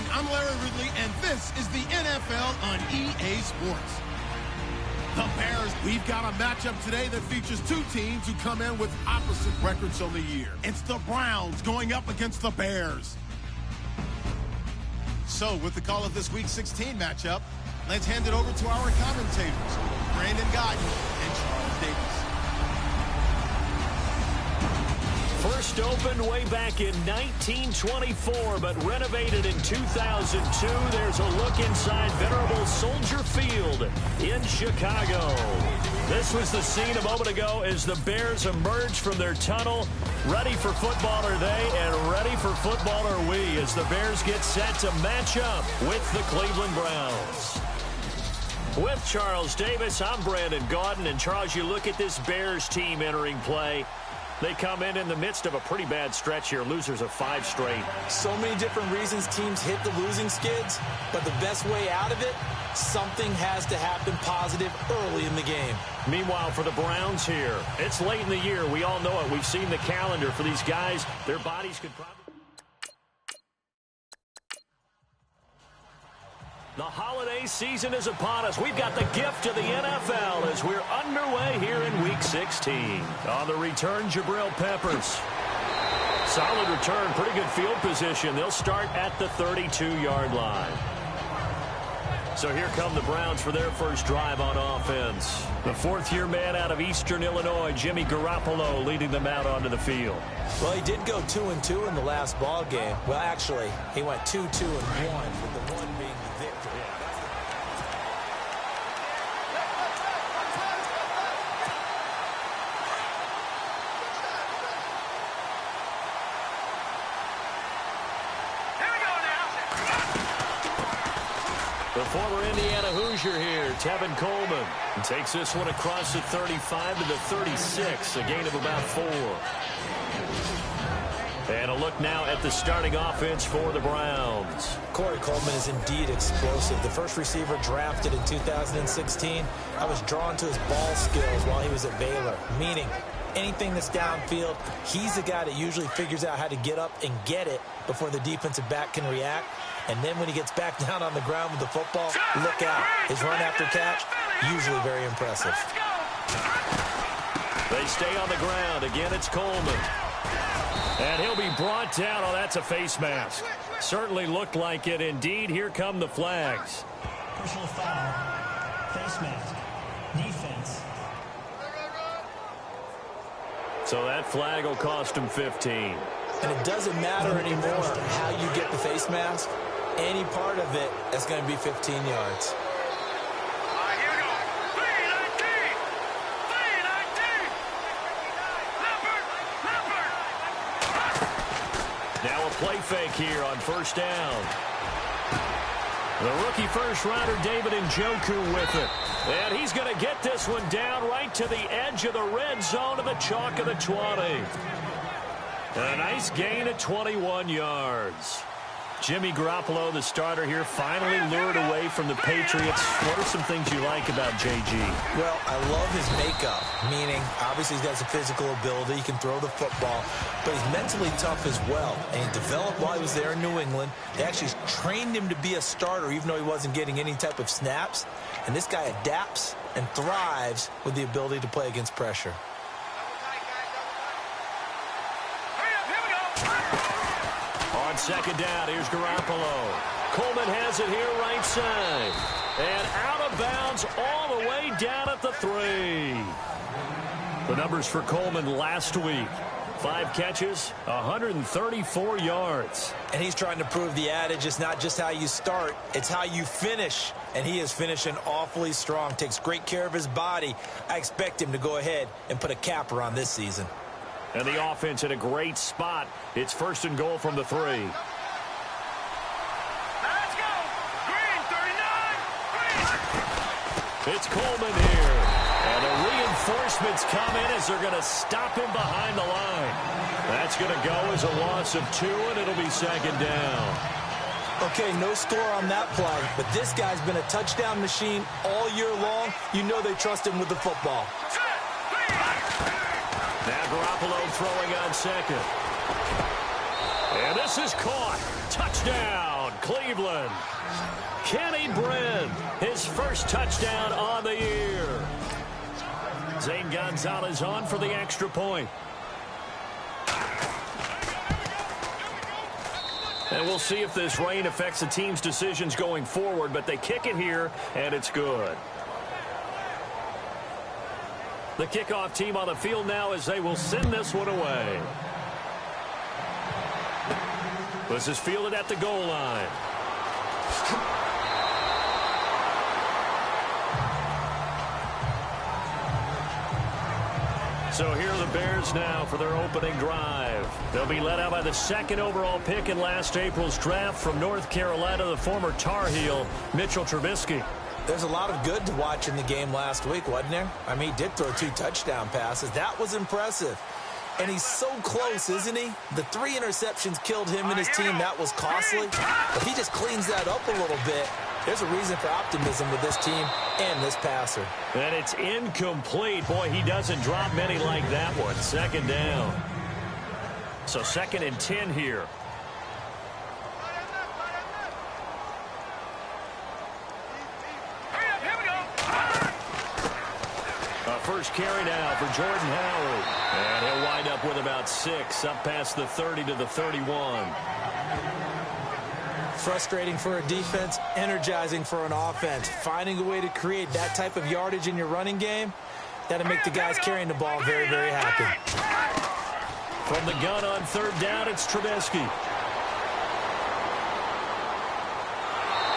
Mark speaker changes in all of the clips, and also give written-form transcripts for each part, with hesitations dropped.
Speaker 1: everyone. I'm Larry Ridley, and this is the NFL on EA Sports. The Bears, we've got a matchup today that features two teams who come in with opposite records on the year. It's the Browns going up against the Bears. So, with the call of this Week 16 matchup, let's hand it over to our commentators, Brandon Godden and Charles Davis.
Speaker 2: First opened way back in 1924, but renovated in 2002. There's a look inside venerable Soldier Field in Chicago. This was the scene a moment ago as the Bears emerged from their tunnel. Ready for football are they, and ready for football are we, as the Bears get set to match up with the Cleveland Browns. With Charles Davis, I'm Brandon Gaudin. And Charles, you look at this Bears team entering play. They come in the midst of a pretty bad stretch here, losers of 5 straight.
Speaker 3: So many different reasons teams hit the losing skids, but the best way out of it, something has to happen positive early in the game.
Speaker 2: Meanwhile, for the Browns here, it's late in the year. We all know it. We've seen the calendar for these guys. Their bodies could probably... The holiday season is upon us. We've got the gift of the NFL as we're underway here in Week 16. On the return, Jabril Peppers. Solid return, pretty good field position. They'll start at the 32-yard line. So here come the Browns for their first drive on offense. The fourth-year man out of Eastern Illinois, Jimmy Garoppolo, leading them out onto the field.
Speaker 3: Well, he did go 2-2 in the last ball game. Well, actually, he went 2-2-1, with the one being the victory.
Speaker 2: The former Indiana Hoosier here, Tevin Coleman, takes this one across the 35 to the 36, a gain of about 4. And a look now at the starting offense for the Browns.
Speaker 3: Corey Coleman is indeed explosive. The first receiver drafted in 2016. I was drawn to his ball skills while he was at Baylor, meaning anything that's downfield, he's the guy that usually figures out how to get up and get it before the defensive back can react. And then when he gets back down on the ground with the football, look out. His run after catch, usually very impressive.
Speaker 2: They stay on the ground. Again, it's Coleman. And he'll be brought down. Oh, that's a face mask. Certainly looked like it. Indeed, here come the flags.
Speaker 4: Personal foul. Face mask. Defense.
Speaker 2: So that flag will cost him 15.
Speaker 3: And it doesn't matter anymore how you get the face mask. Any part of it, that's going to be 15 yards.
Speaker 5: Here we go. 3-19. 3-19. Leopard.
Speaker 2: Now a play fake here on first down. The rookie first-rounder David Njoku with it. And he's going to get this one down right to the edge of the red zone of the chalk of the 20. A nice gain of 21 yards. Jimmy Garoppolo, the starter here, finally lured away from the Patriots. What are some things you like about JG?
Speaker 3: Well, I love his makeup, meaning obviously he's got some physical ability. He can throw the football, but he's mentally tough as well. And he developed while he was there in New England. They actually trained him to be a starter even though he wasn't getting any type of snaps. And this guy adapts and thrives with the ability to play against pressure.
Speaker 2: On second down, here's Garoppolo. Coleman has it here right side. And out of bounds all the way down at the 3. The numbers for Coleman last week. 5 catches, 134 yards.
Speaker 3: And he's trying to prove the adage, it's not just how you start, it's how you finish. And he is finishing awfully strong, takes great care of his body. I expect him to go ahead and put a capper on this season.
Speaker 2: And the offense in a great spot. It's first and goal from the 3.
Speaker 5: Let's go. Green, 39.
Speaker 2: It's Coleman here. And the reinforcements come in as they're going to stop him behind the line. That's going to go as a loss of 2, and it'll be second down.
Speaker 3: Okay, no score on that play, but this guy's been a touchdown machine all year long. You know they trust him with the football.
Speaker 2: Now Garoppolo throwing on second. And this is caught. Touchdown, Cleveland. Kenny Brin, his first touchdown on the year. Zane Gonzalez on for the extra point. And we'll see if this rain affects the team's decisions going forward, but they kick it here, and it's good. The kickoff team on the field now as they will send this one away. This is fielded at the goal line. So here are the Bears now for their opening drive. They'll be led out by the second overall pick in last April's draft from North Carolina, the former Tar Heel, Mitchell Trubisky.
Speaker 3: There's a lot of good to watch in the game last week, wasn't there? I mean, he did throw 2 touchdown passes. That was impressive. And he's so close, isn't he? The 3 interceptions killed him and his team. That was costly. If he just cleans that up a little bit, there's a reason for optimism with this team and this passer.
Speaker 2: And it's incomplete. Boy, he doesn't drop many like that one. Second down. So 2nd and 10 here. First carry now for Jordan Howard. And he'll wind up with about 6, up past the 30 to the 31.
Speaker 3: Frustrating for a defense, energizing for an offense. Finding a way to create that type of yardage in your running game, that'll make the guys carrying the ball very, very happy.
Speaker 2: From the gun on 3rd down, it's Trubisky.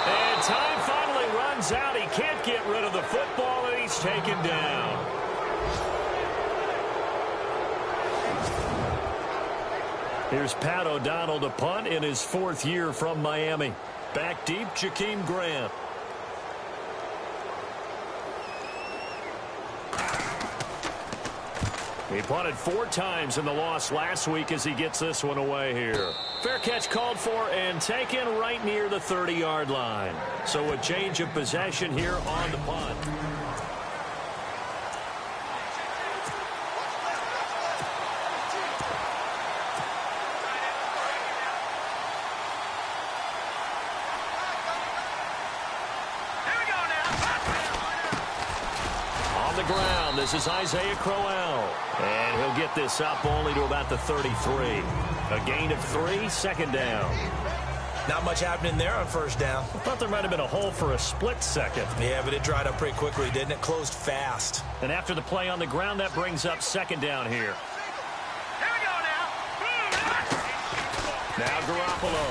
Speaker 2: And time finally runs out. He can't get rid of the football, and he's taken down. Here's Pat O'Donnell to punt in his 4th year from Miami. Back deep, Jakeem Grant. He punted 4 times in the loss last week as he gets this one away here. Fair catch called for and taken right near the 30-yard line. So a change of possession here on the punt. Ground. This is Isaiah Crowell. And he'll get this up only to about the 33. A gain of 3, 2nd down.
Speaker 3: Not much happening there on 1st down.
Speaker 2: I thought there might have been a hole for a split second.
Speaker 3: Yeah, but it dried up pretty quickly, didn't it? Closed fast.
Speaker 2: And after the play on the ground, that brings up 2nd down here.
Speaker 5: Here we go now.
Speaker 2: Now Garoppolo.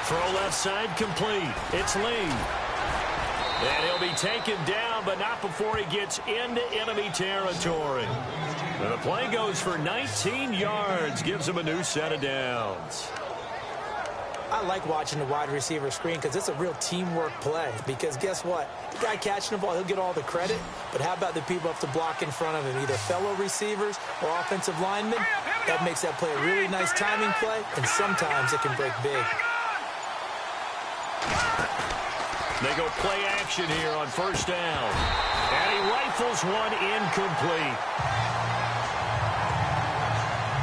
Speaker 2: Throw left side complete. It's Lee. And he'll be taken down, but not before he gets into enemy territory. And the play goes for 19 yards, gives him a new set of downs.
Speaker 3: I like watching the wide receiver screen because it's a real teamwork play. Because guess what? The guy catching the ball, he'll get all the credit. But how about the people up to block in front of him, either fellow receivers or offensive linemen? That makes that play a really nice timing play, and sometimes it can break big.
Speaker 2: They go play action here on 1st down. And he rifles one incomplete.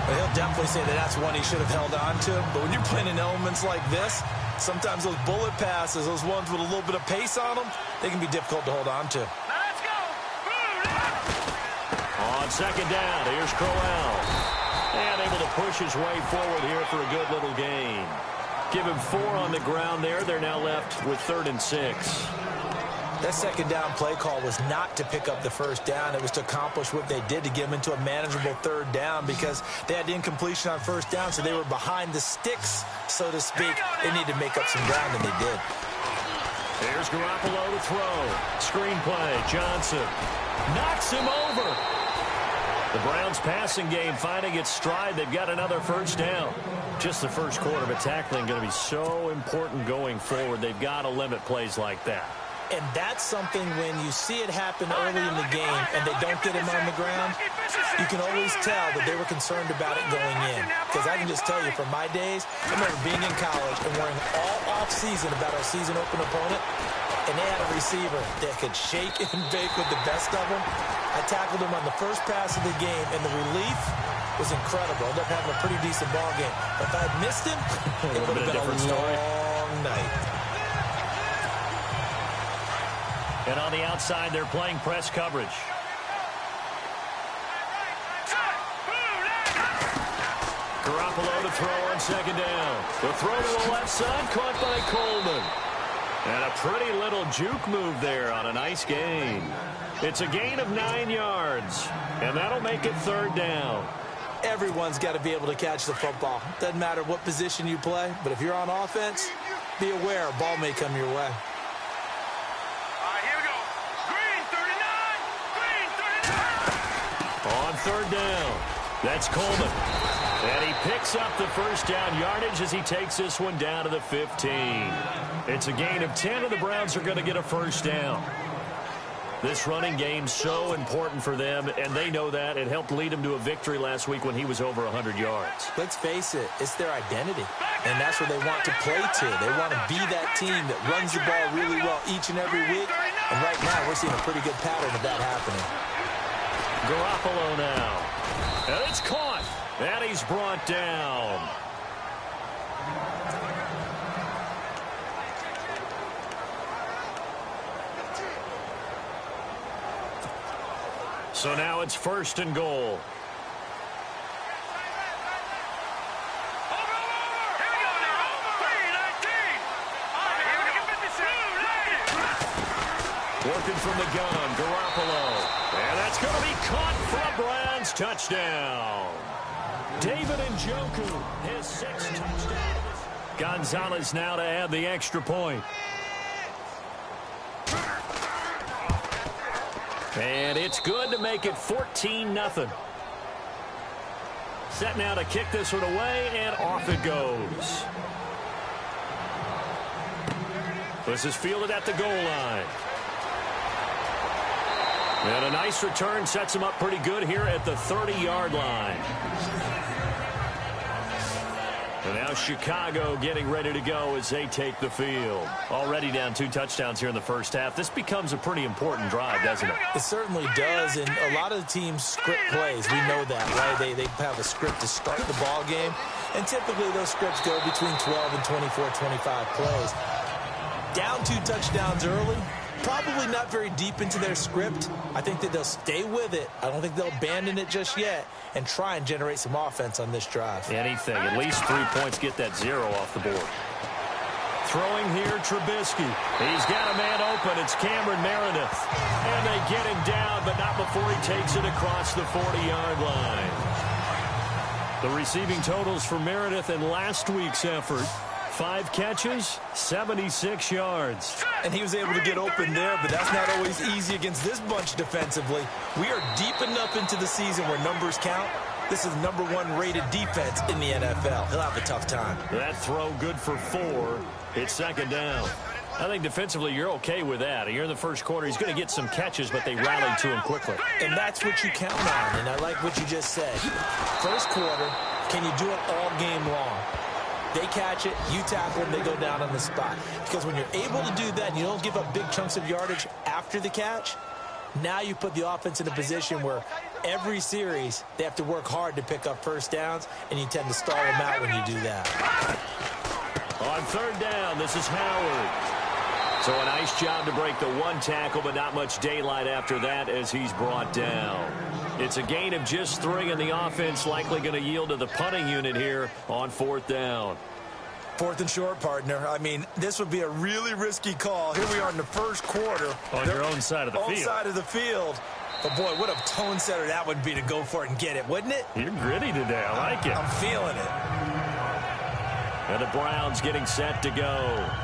Speaker 3: Well, he'll definitely say that that's one he should have held on to. But when you're playing in elements like this, sometimes those bullet passes, those ones with a little bit of pace on them, they can be difficult to hold on to.
Speaker 5: Let's go.
Speaker 2: On 2nd down, here's Crowell. And able to push his way forward here for a good little gain. Give him 4 on the ground there. They're now left with 3rd and 6.
Speaker 3: That 2nd down play call was not to pick up the 1st down. It was to accomplish what they did to get them into a manageable 3rd down because they had incompletion on 1st down, so they were behind the sticks, so to speak. They needed to make up some ground, and they did.
Speaker 2: Here's Garoppolo to throw. Screen play. Johnson knocks him over. The Browns passing game finding its stride. They've got another 1st down. Just the 1st quarter, but tackling going to be so important going forward. They've got to limit plays like that.
Speaker 3: And that's something when you see it happen early in the game and they don't get him on the ground, you can always tell that they were concerned about it going in. Because I can just tell you from my days, I remember being in college and worrying all off-season about our season open opponent, and they had a receiver that could shake and bake with the best of them. I tackled him on the first pass of the game, and the relief was incredible. I ended up having a pretty decent ball game. But if I had missed him, it would have been a long long night.
Speaker 2: And on the outside, they're playing press coverage. Garoppolo to throw on second down. The throw to the left side, caught by Coleman. And a pretty little juke move there on a nice gain. It's a gain of 9 yards, and that'll make it third down.
Speaker 3: Everyone's got to be able to catch the football. Doesn't matter what position you play, but if you're on offense, be aware a ball may come your way.
Speaker 5: Here we go. Green 39. Green 39.
Speaker 2: On third down, that's Coleman. And he picks up the first down yardage as he takes this one down to the 15. It's a gain of 10, and the Browns are going to get a first down. This running game's so important for them, and they know that. It helped lead him to a victory last week when he was over 100 yards.
Speaker 3: Let's face it, it's their identity, and that's what they want to play to. They want to be that team that runs the ball really well each and every week, and right now we're seeing a pretty good pattern of that happening.
Speaker 2: Garoppolo now, and it's caught, and he's brought down. So now it's first and goal. Working from the gun, Garoppolo. And that's going to be caught for a Browns touchdown. David Njoku, his 6th touchdown. Gonzalez now to add the extra point. And it's good to make it 14-0. Set now to kick this one away, and off it goes. This is fielded at the goal line. And a nice return sets him up pretty good here at the 30-yard line. And now Chicago getting ready to go as they take the field. Already down 2 touchdowns here in the first half. This becomes a pretty important drive, doesn't it?
Speaker 3: It certainly does, and a lot of the teams script plays. We know that, right? They have a script to start the ball game, and typically those scripts go between 12 and 24, 25 plays. Down 2 touchdowns early, probably not very deep into their script. I think that they'll stay with it. I don't think they'll abandon it just yet and try and generate some offense on this drive.
Speaker 2: Anything. At least 3 points, get that 0 off the board. Throwing here, Trubisky. He's got a man open. It's Cameron Meredith. And they get him down, but not before he takes it across the 40-yard line. The receiving totals for Meredith in last week's effort. 5 catches, 76 yards.
Speaker 3: And he was able to get open there, but that's not always easy against this bunch defensively. We are deep enough into the season where numbers count. This is the #1 rated defense in the NFL. He'll have a tough time.
Speaker 2: That throw good for 4. It's second down. I think defensively you're okay with that. You're in the first quarter. He's going to get some catches, but they rallied to him quickly.
Speaker 3: And that's what you count on, and I like what you just said. First quarter, can you do it all game long? They catch it, you tackle them, they go down on the spot. Because when you're able to do that and you don't give up big chunks of yardage after the catch, now you put the offense in a position where every series they have to work hard to pick up first downs, and you tend to stall them out when you do that.
Speaker 2: On third down, this is Howard. So a nice job to break the 1 tackle, but not much daylight after that as he's brought down. It's a gain of just 3, and the offense likely going to yield to the punting unit here on 4th down.
Speaker 3: 4th and short, partner. I mean, this would be a really risky call. Here we are in the first quarter.
Speaker 2: On your own side of the field.
Speaker 3: Own side of the field. But, boy, what a tone setter that would be to go for it and get it, wouldn't it?
Speaker 2: You're gritty today. I like it.
Speaker 3: I'm feeling it.
Speaker 2: And the Browns getting set to go.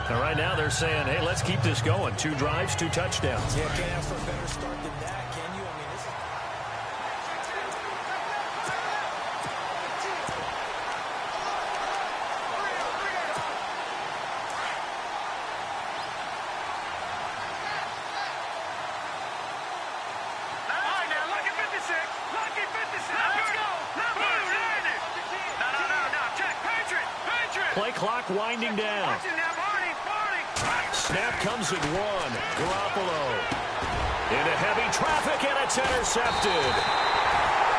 Speaker 2: And right now they're saying, hey, let's keep this going. 2 drives, 2 touchdowns.
Speaker 3: Yeah, can't ask for a better start than that, can you? I mean, this is...
Speaker 2: Play clock winding down. Snap comes at 1. Garoppolo into heavy traffic, and it's intercepted.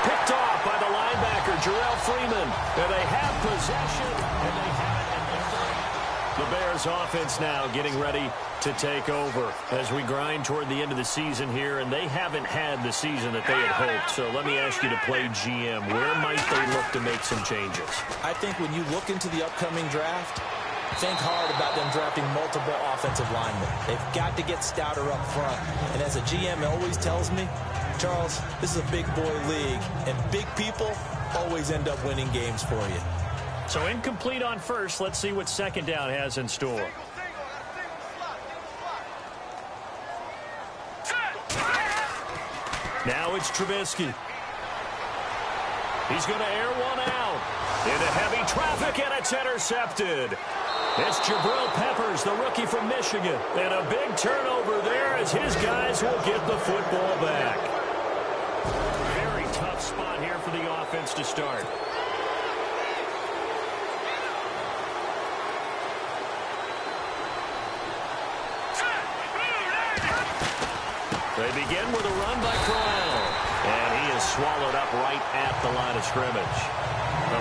Speaker 2: Picked off by the linebacker, Jarrell Freeman. And they have possession, and they have it. The Bears offense now getting ready to take over as we grind toward the end of the season here, and they haven't had the season that they had hoped. So let me ask you to play GM. Where might they look to make some changes?
Speaker 3: I think when you look into the upcoming draft, think hard about them drafting multiple offensive linemen. They've got to get stouter up front. And as a GM always tells me, Charles, this is a big boy league, and big people always end up winning games for you.
Speaker 2: So incomplete on first. Let's see what second down has in store. Now it's Trubisky. He's going to air one out into heavy traffic, and it's intercepted. It's Jabril Peppers, the rookie from Michigan. And a big turnover there as his guys will get the football back. Very tough spot here for the offense to start. They begin with a run by Crowell. And he is swallowed up right at the line of scrimmage.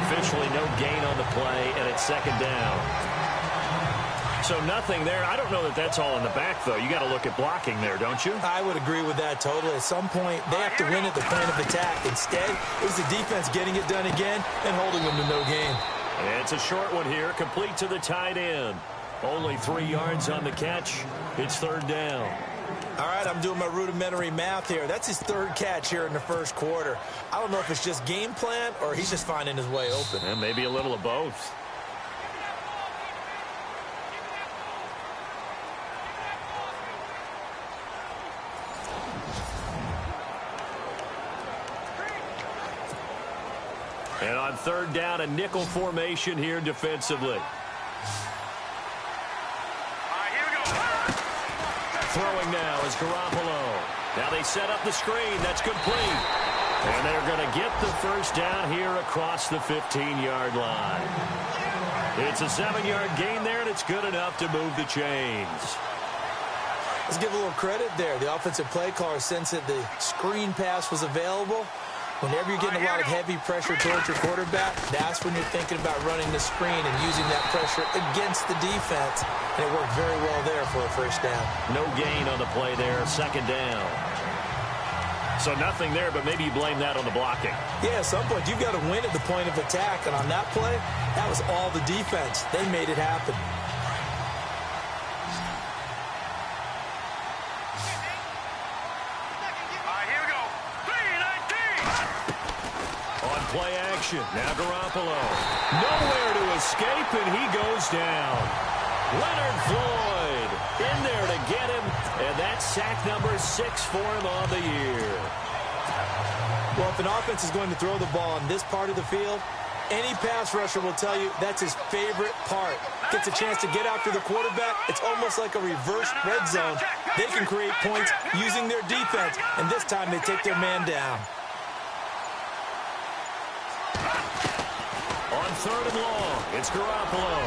Speaker 2: Officially no gain on the play, and it's second down. So nothing there. I don't know that that's all in the back, though. You got to look at blocking there, don't you?
Speaker 3: I would agree with that totally. At some point, they have to win at the point of attack. Instead, it was the defense getting it done again and holding them to no gain.
Speaker 2: And it's a short one here, complete to the tight end. Only 3 yards on the catch. It's third down.
Speaker 3: All right, I'm doing my rudimentary math here. That's his third catch here in the first quarter. I don't know if it's just game plan or he's just finding his way open.
Speaker 2: And maybe a little of both. And on third down, a nickel formation here defensively. Throwing now is Garoppolo. Now they set up the screen. That's complete. And they're going to get the first down here across the 15-yard line. It's a 7-yard gain there, and it's good enough to move the chains.
Speaker 3: Let's give a little credit there. The offensive play caller sensed that the screen pass was available. Whenever you're getting a lot of heavy pressure towards your quarterback, that's when you're thinking about running the screen and using that pressure against the defense. And it worked very well there for a first down.
Speaker 2: No gain on the play there, second down. So nothing there, but maybe you blame that on the blocking.
Speaker 3: Yeah, at some point, you've got to win at the point of attack. And on that play, that was all the defense. They made it happen.
Speaker 2: Play action. Now Garoppolo. Nowhere to escape, and he goes down. Leonard Floyd in there to get him, and that's sack number 6 for him on the year.
Speaker 3: Well, if an offense is going to throw the ball on this part of the field, any pass rusher will tell you that's his favorite part. Gets a chance to get after the quarterback. It's almost like a reverse red zone. They can create points using their defense, and this time they take their man down.
Speaker 2: On third and long, it's Garoppolo.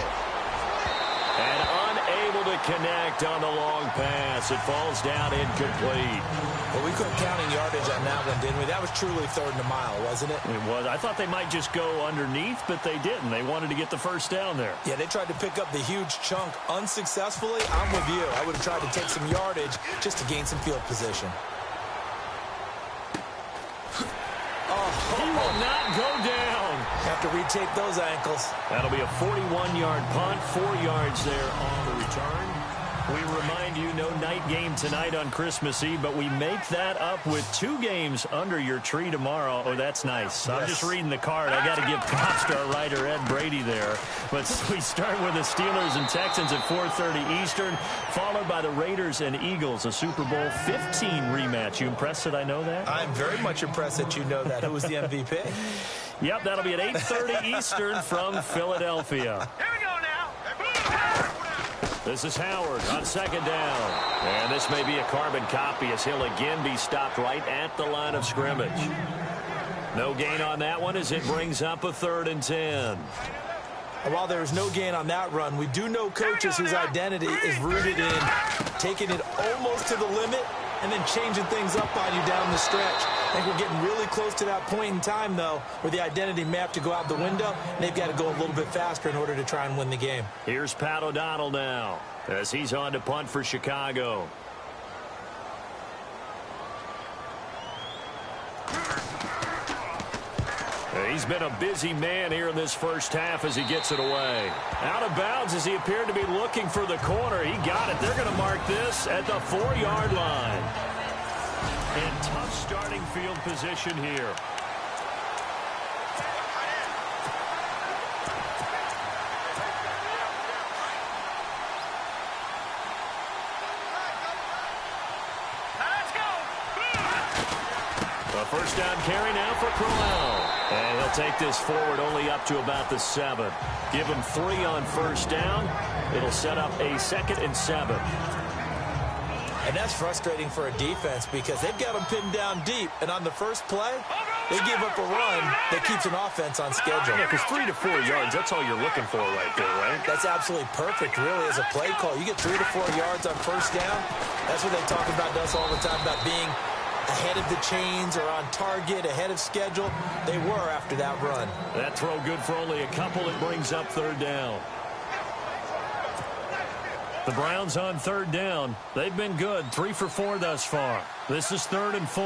Speaker 2: And unable to connect on the long pass. It falls down incomplete.
Speaker 3: Well, we couldn't count in yardage on that one, didn't we? That was truly third and a mile, wasn't it?
Speaker 2: It was. I thought they might just go underneath, but they didn't. They wanted to get the first down there.
Speaker 3: Yeah, they tried to pick up the huge chunk unsuccessfully. I'm with you. I would have tried to take some yardage just to gain some field position.
Speaker 2: He will not go down.
Speaker 3: Have to retake those ankles.
Speaker 2: That'll be a 41-yard punt, 4 yards there on the return. We remind you, no night game tonight on Christmas Eve, but we make that up with 2 games under your tree tomorrow. Oh, that's nice. Yes. I'm just reading the card. I got to give props to our writer, Ed Brady, there. But we start with the Steelers and Texans at 4:30 Eastern, followed by the Raiders and Eagles, a Super Bowl 15 rematch. You impressed that I know that?
Speaker 3: I'm very much impressed that you know that. Who was the MVP?
Speaker 2: Yep, that'll be at 8:30 Eastern from Philadelphia.
Speaker 5: Here we go now.
Speaker 2: This is Howard on second down. And this may be a carbon copy as he'll again be stopped right at the line of scrimmage. No gain on that one as it brings up a 3rd and 10.
Speaker 3: And while there is no gain on that run, we do know coaches whose identity is rooted in taking it almost to the limit and then changing things up on you down the stretch. I think we're getting really close to that point in time, though, where the identity may have to go out the window, and they've got to go a little bit faster in order to try and win the game.
Speaker 2: Here's Pat O'Donnell now as he's on to punt for Chicago. He's been a busy man here in this first half as he gets it away. Out of bounds as he appeared to be looking for the corner. He got it. They're going to mark this at the 4-yard line. And tough starting field position here. A first down carry now for Crowell. And he'll take this forward only up to about the 7. Give him 3 on first down. It'll set up a 2nd and 7.
Speaker 3: And that's frustrating for a defense because they've got them pinned down deep. And on the first play, they give up a run that keeps an offense on schedule.
Speaker 2: Yeah, because 3 to 4 yards, that's all you're looking for right there, right?
Speaker 3: That's absolutely perfect, really, as a play call. You get 3 to 4 yards on first down. That's what they talk about us all the time, about being ahead of the chains or on target, ahead of schedule. They were after that run.
Speaker 2: That throw good for only a couple. It brings up 3rd down. The Browns on 3rd down. They've been good. 3 for 4 thus far. This is 3rd and 4.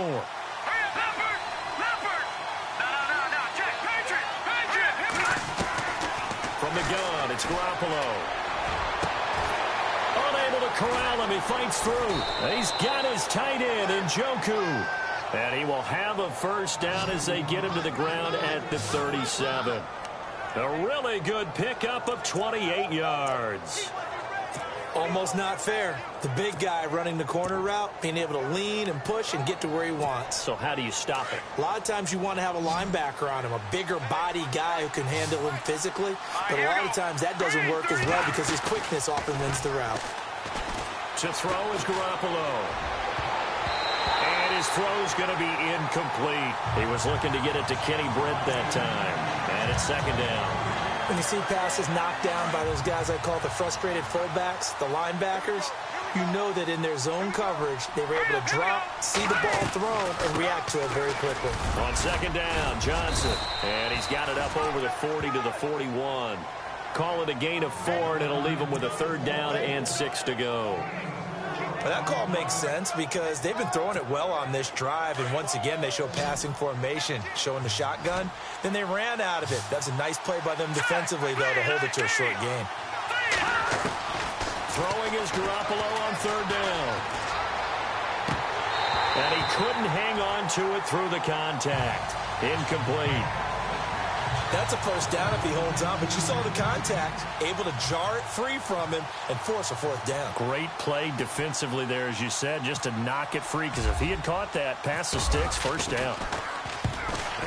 Speaker 2: From the gun, it's Garoppolo. Unable to corral him. He fights through. He's got his tight end, Njoku. And he will have a first down as they get him to the ground at the 37. A really good pickup of 28 yards.
Speaker 3: Almost not fair. The big guy running the corner route, being able to lean and push and get to where he wants.
Speaker 2: So how do you stop it?
Speaker 3: A lot of times you want to have a linebacker on him, a bigger body guy who can handle him physically. But a lot of times that doesn't work as well because his quickness often wins the route.
Speaker 2: To throw is Garoppolo. And his throw's going to be incomplete. He was looking to get it to Kenny Britt that time. And it's 2nd down.
Speaker 3: When you see passes knocked down by those guys I call the frustrated fullbacks, the linebackers, you know that in their zone coverage, they were able to drop, see the ball thrown, and react to it very quickly.
Speaker 2: On 2nd down, Johnson. And he's got it up over the 40 to the 41. Call it a gain of 4, and it'll leave him with a 3rd down and 6 to go.
Speaker 3: Well, that call makes sense because they've been throwing it well on this drive, and once again they show passing formation, showing the shotgun. Then they ran out of it. That's a nice play by them defensively, though, to hold it to a short gain.
Speaker 2: Throwing is Garoppolo on 3rd down. And he couldn't hang on to it through the contact. Incomplete.
Speaker 3: That's a first down if he holds on, but you saw the contact, able to jar it free from him and force a 4th down.
Speaker 2: Great play defensively there, as you said, just to knock it free, because if he had caught that, pass the sticks, 1st down.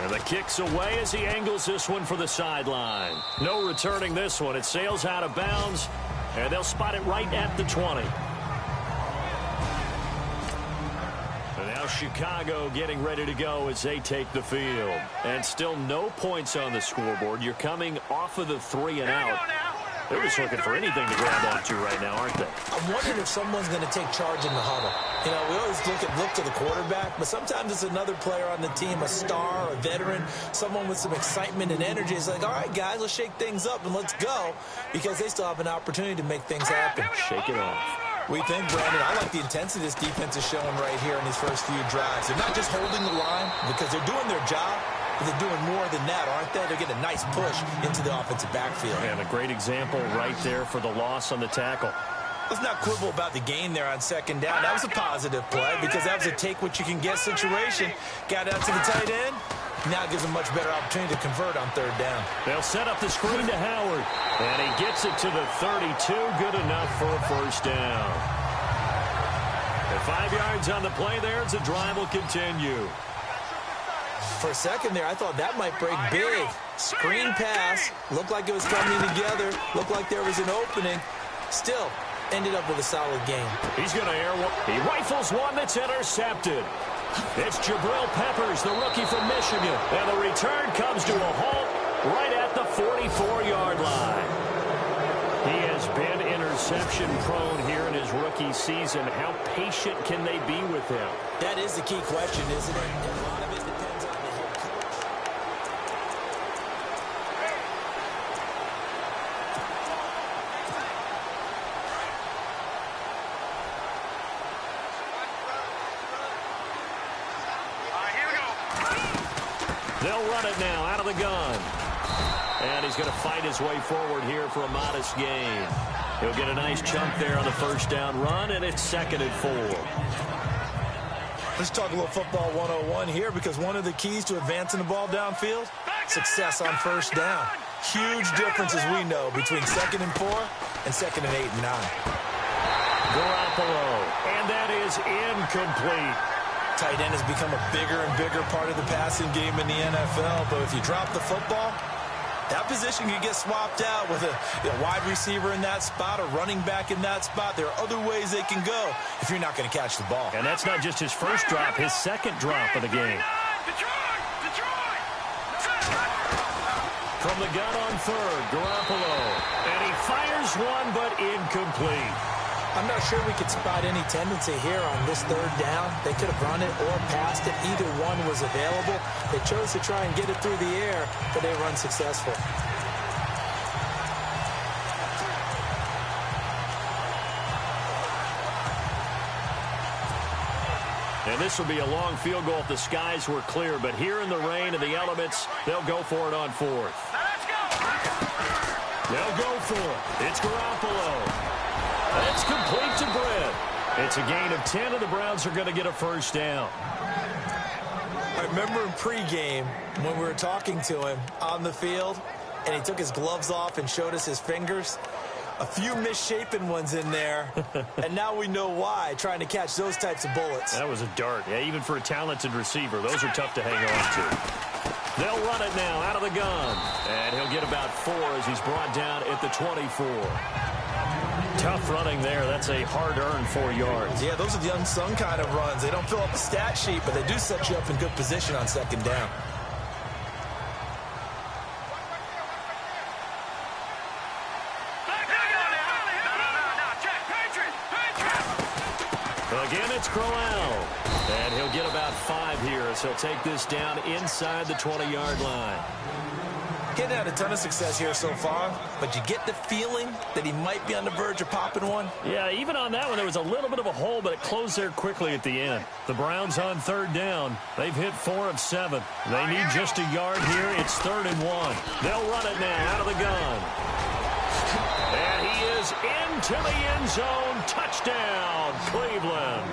Speaker 2: And the kick's away as he angles this one for the sideline. No returning this one. It sails out of bounds, and they'll spot it right at the 20. Chicago getting ready to go as they take the field. And still no points on the scoreboard. You're coming off of the 3 and out. They're just looking for anything to grab onto right now, aren't they?
Speaker 3: I'm wondering if someone's going to take charge in the huddle. You know, we always look to the quarterback, but sometimes it's another player on the team, a star, a veteran, someone with some excitement and energy. It's like, all right, guys, let's shake things up and let's go, because they still have an opportunity to make things happen.
Speaker 2: Shake it off.
Speaker 3: We think, Brandon, I like the intensity this defense is showing right here in these first few drives. They're not just holding the line because they're doing their job, but they're doing more than that, aren't they? They're getting a nice push into the offensive backfield.
Speaker 2: And a great example right there for the loss on the tackle.
Speaker 3: Let's not quibble about the gain there on 2nd down. That was a positive play because that was a take-what-you-can-get situation. Got out to the tight end. Now gives them much better opportunity to convert on 3rd down.
Speaker 2: They'll set up the screen to Howard. And he gets it to the 32. Good enough for a 1st down. And 5 yards on the play there as the drive will continue.
Speaker 3: For a second there, I thought that might break big. Screen pass. Looked like it was coming together. Looked like there was an opening. Still ended up with a solid game.
Speaker 2: He's going to air one. He rifles one that's intercepted. It's Jabril Peppers, the rookie from Michigan. And the return comes to a halt right at the 44-yard line. He has been interception prone here in his rookie season. How patient can they be with him?
Speaker 3: That is the key question, isn't it? And a lot of it depends on the head coach.
Speaker 5: Here we go.
Speaker 2: They'll run it now out of the gun. And he's going to fight his way forward here for a modest gain. He'll get a nice chunk there on the first down run, and it's 2nd and 4.
Speaker 3: Let's talk a little football 101 here, because one of the keys to advancing the ball downfield, success on first down. Huge difference, as we know, between 2nd and 4 and 2nd and 8 and 9.
Speaker 2: Garoppolo, and that is incomplete.
Speaker 3: Tight end has become a bigger and bigger part of the passing game in the NFL, but if you drop the football, that position can get swapped out with a wide receiver in that spot, a running back in that spot. There are other ways they can go if you're not going to catch the ball.
Speaker 2: And that's not just his first drop, his second drop of the game. From the gun on third, Garoppolo. And he fires one, but incomplete.
Speaker 3: I'm not sure we could spot any tendency here on this third down. They could have run it or passed it. Either one was available. They chose to try and get it through the air, but they were unsuccessful.
Speaker 2: And this will be a long field goal if the skies were clear. But here in the rain and the elements, they'll go for it on 4th. They'll go for it. It's Garoppolo. It's complete to Britt. It's a gain of 10, and the Browns are going to get a first down.
Speaker 3: I remember in pregame when we were talking to him on the field, and he took his gloves off and showed us his fingers. A few misshapen ones in there, and now we know why, trying to catch those types of bullets.
Speaker 2: That was a dart. Yeah, even for a talented receiver, those are tough to hang on to. They'll run it now out of the gun, and he'll get about 4 as he's brought down at the 24. Tough running there. That's a hard-earned 4 yards.
Speaker 3: Yeah, those are the unsung kind of runs. They don't fill up the stat sheet, but they do set you up in good position on 2nd down.
Speaker 2: Again, it's Crowell. And he'll get about 5 here as he'll take this down inside the 20-yard line.
Speaker 3: Getting had a ton of success here so far, but you get the feeling that he might be on the verge of popping one.
Speaker 2: Yeah, even on that one, there was a little bit of a hole, but it closed there quickly at the end. The Browns on 3rd down. They've hit 4 of 7. They need just a yard here. It's 3rd and 1. They'll run it now out of the gun. And he is into the end zone. Touchdown, Cleveland.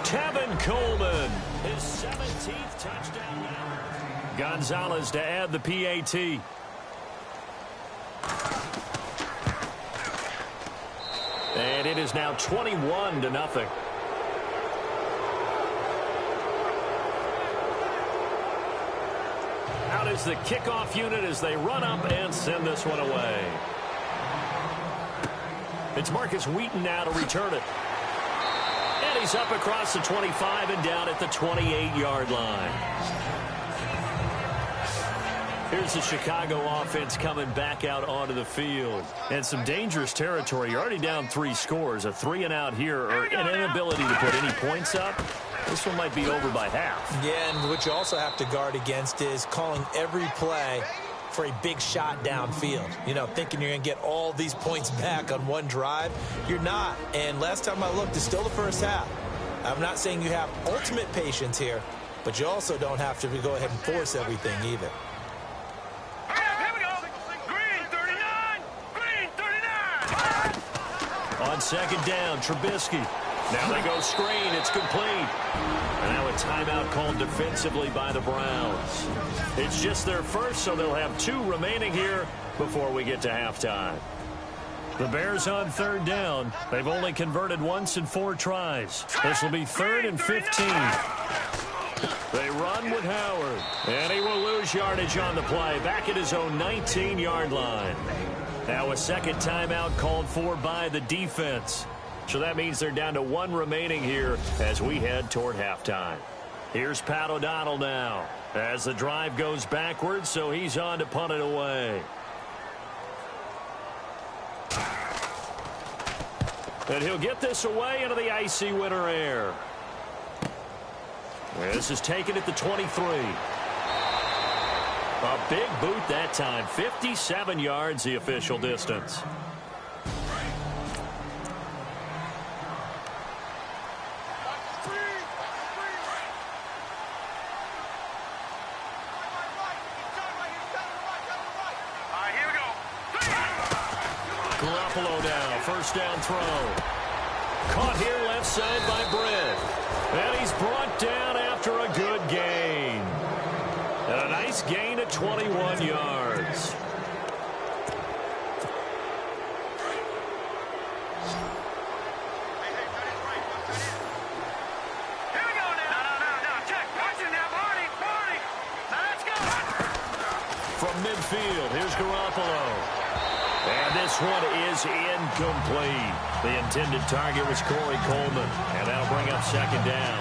Speaker 2: Tevin Coleman, his 17th touchdown now. Gonzalez to add the PAT. And it is now 21-0. Out is the kickoff unit as they run up and send this one away. It's Marcus Wheaton now to return it. And he's up across the 25 and down at the 28-yard line. Here's the Chicago offense coming back out onto the field. And some dangerous territory. You're already down 3 scores. A 3-and-out here, or an inability to put any points up. This one might be over by half.
Speaker 3: Yeah, and what you also have to guard against is calling every play for a big shot downfield. You know, thinking you're going to get all these points back on one drive. You're not. And last time I looked, it's still the first half. I'm not saying you have ultimate patience here, but you also don't have to go ahead and force everything either.
Speaker 2: On 2nd down, Trubisky. Now they go screen. It's complete. And now a timeout called defensively by the Browns. It's just their first, so they'll have 2 remaining here before we get to halftime. The Bears on 3rd down. They've only converted once in 4 tries. This will be 3rd and 15. They run with Howard. And he will lose yardage on the play. Back at his own 19-yard line. Now a second timeout called for by the defense. So that means they're down to 1 remaining here as we head toward halftime. Here's Pat O'Donnell now as the drive goes backwards, so he's on to punt it away. And he'll get this away into the icy winter air. This is taken at the 23. A big boot that time. 57 yards the official distance. Garoppolo now, first down throw. Caught here left side by Britt. And he's brought down after a good gain. And a nice gain at 21 yards. From midfield, here's Garoppolo. And this one is incomplete. The intended target was Corey Coleman, and that'll bring up second down.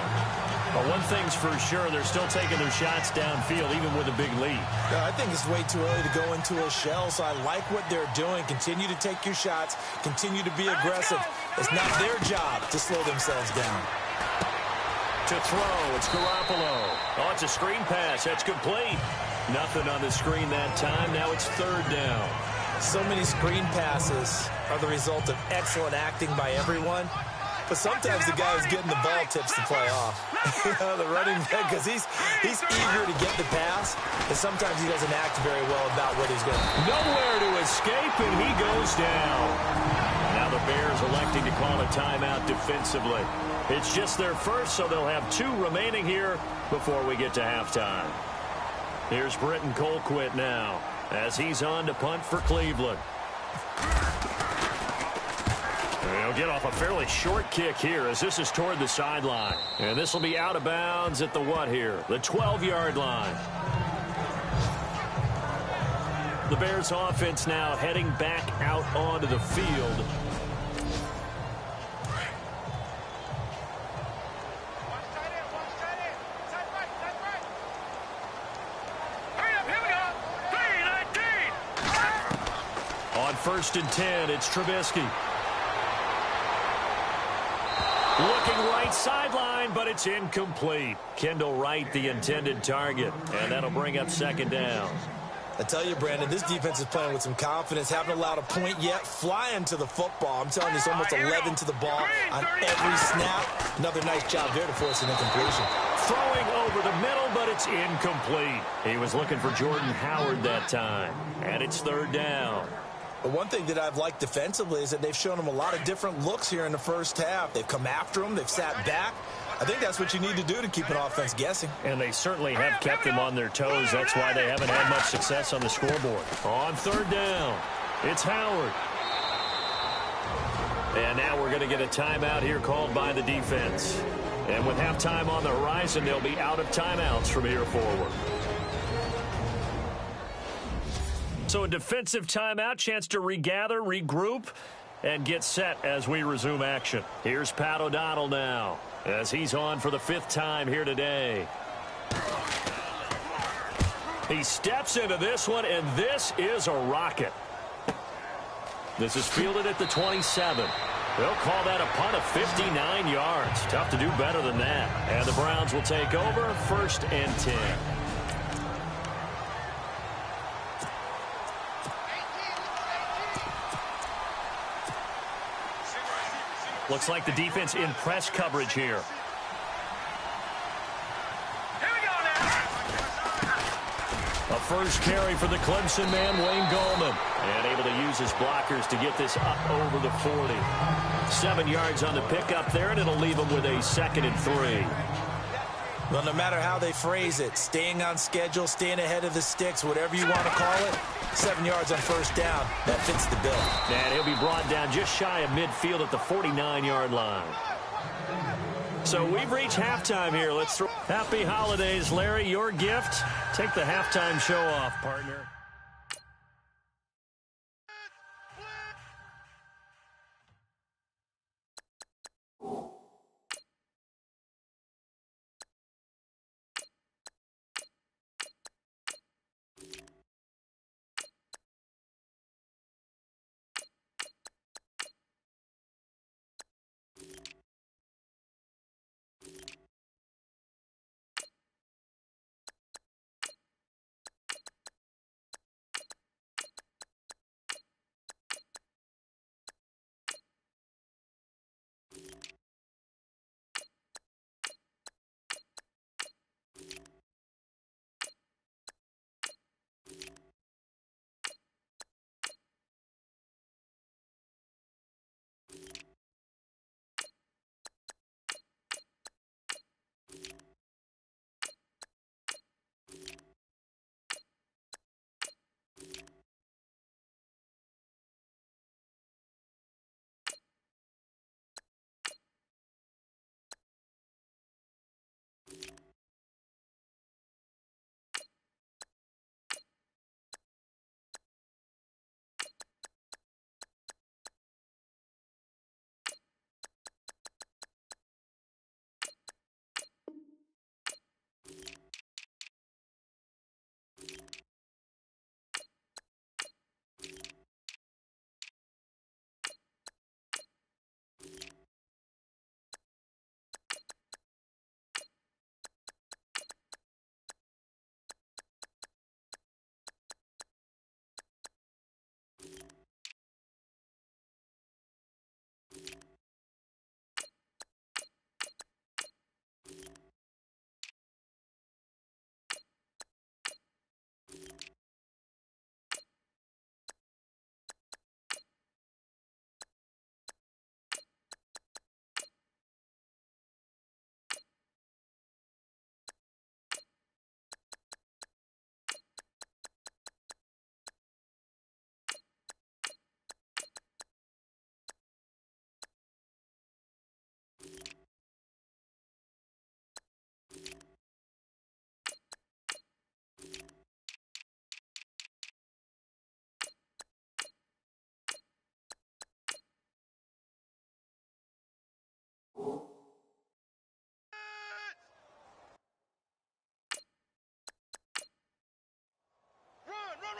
Speaker 2: But one thing's for sure, they're still taking their shots downfield, even with a big lead.
Speaker 3: I think it's way too early to go into a shell, so I like what they're doing. Continue to take your shots. Continue to be aggressive. It's not their job to slow themselves down.
Speaker 2: To throw, it's Garoppolo. Oh, it's a screen pass. That's complete. Nothing on the screen that time. Now it's third down.
Speaker 3: So many screen passes are the result of excellent acting by everyone. But sometimes the guy who's getting the ball tips the play off. The running back, because he's eager to get the pass, and sometimes he doesn't act very well about what he's going to do.
Speaker 2: Nowhere to escape, and he goes down. Now the Bears electing to call a timeout defensively. It's just their first, so they'll have 2 remaining here before we get to halftime. Here's Britton Colquitt now, as he's on to punt for Cleveland. He'll get off a fairly short kick here as this is toward the sideline. And this will be out of bounds at the what here? The 12-yard line. The Bears offense now heading back out onto the field. On 1st and 10, it's Trubisky. Looking right sideline, but it's incomplete. Kendall Wright, the intended target, and that'll bring up second down.
Speaker 3: I tell you, Brandon, this defense is playing with some confidence. Haven't allowed a point yet. Flying to the football. I'm telling you, it's almost 11 to the ball on every snap. Another nice job there to force an incompletion.
Speaker 2: Throwing over the middle, but it's incomplete. He was looking for Jordan Howard that time, and it's third down.
Speaker 3: But one thing that I've liked defensively is that they've shown them a lot of different looks here in the first half. They've come after them. They've sat back. I think that's what you need to do to keep an offense guessing.
Speaker 2: And they certainly have kept them on their toes. That's why they haven't had much success on the scoreboard. On third down, it's Howard. And now we're going to get a timeout here called by the defense. And with halftime on the horizon, they'll be out of timeouts from here forward. So a defensive timeout, chance to regather, regroup, and get set as we resume action. Here's Pat O'Donnell now, as he's on for the 5th time here today. He steps into this one, and this is a rocket. This is fielded at the 27. They'll call that a punt of 59 yards. Tough to do better than that. And the Browns will take over 1st and 10. Looks like the defense in press coverage here. A first carry for the Clemson man, Wayne Gallman. And able to use his blockers to get this up over the 40. 7 yards on the pickup there, and it'll leave him with a 2nd and 3.
Speaker 3: Well, no matter how they phrase it, staying on schedule, staying ahead of the sticks, whatever you want to call it, 7 yards on first down, that fits the bill.
Speaker 2: And he'll be brought down just shy of midfield at the 49-yard line. So we've reached halftime here. Let's throw happy holidays, Larry. Your gift. Take the halftime show off, partner.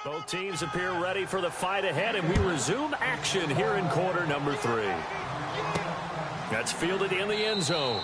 Speaker 2: Both teams appear ready for the fight ahead, and we resume action here in quarter number 3. That's fielded in the end zone.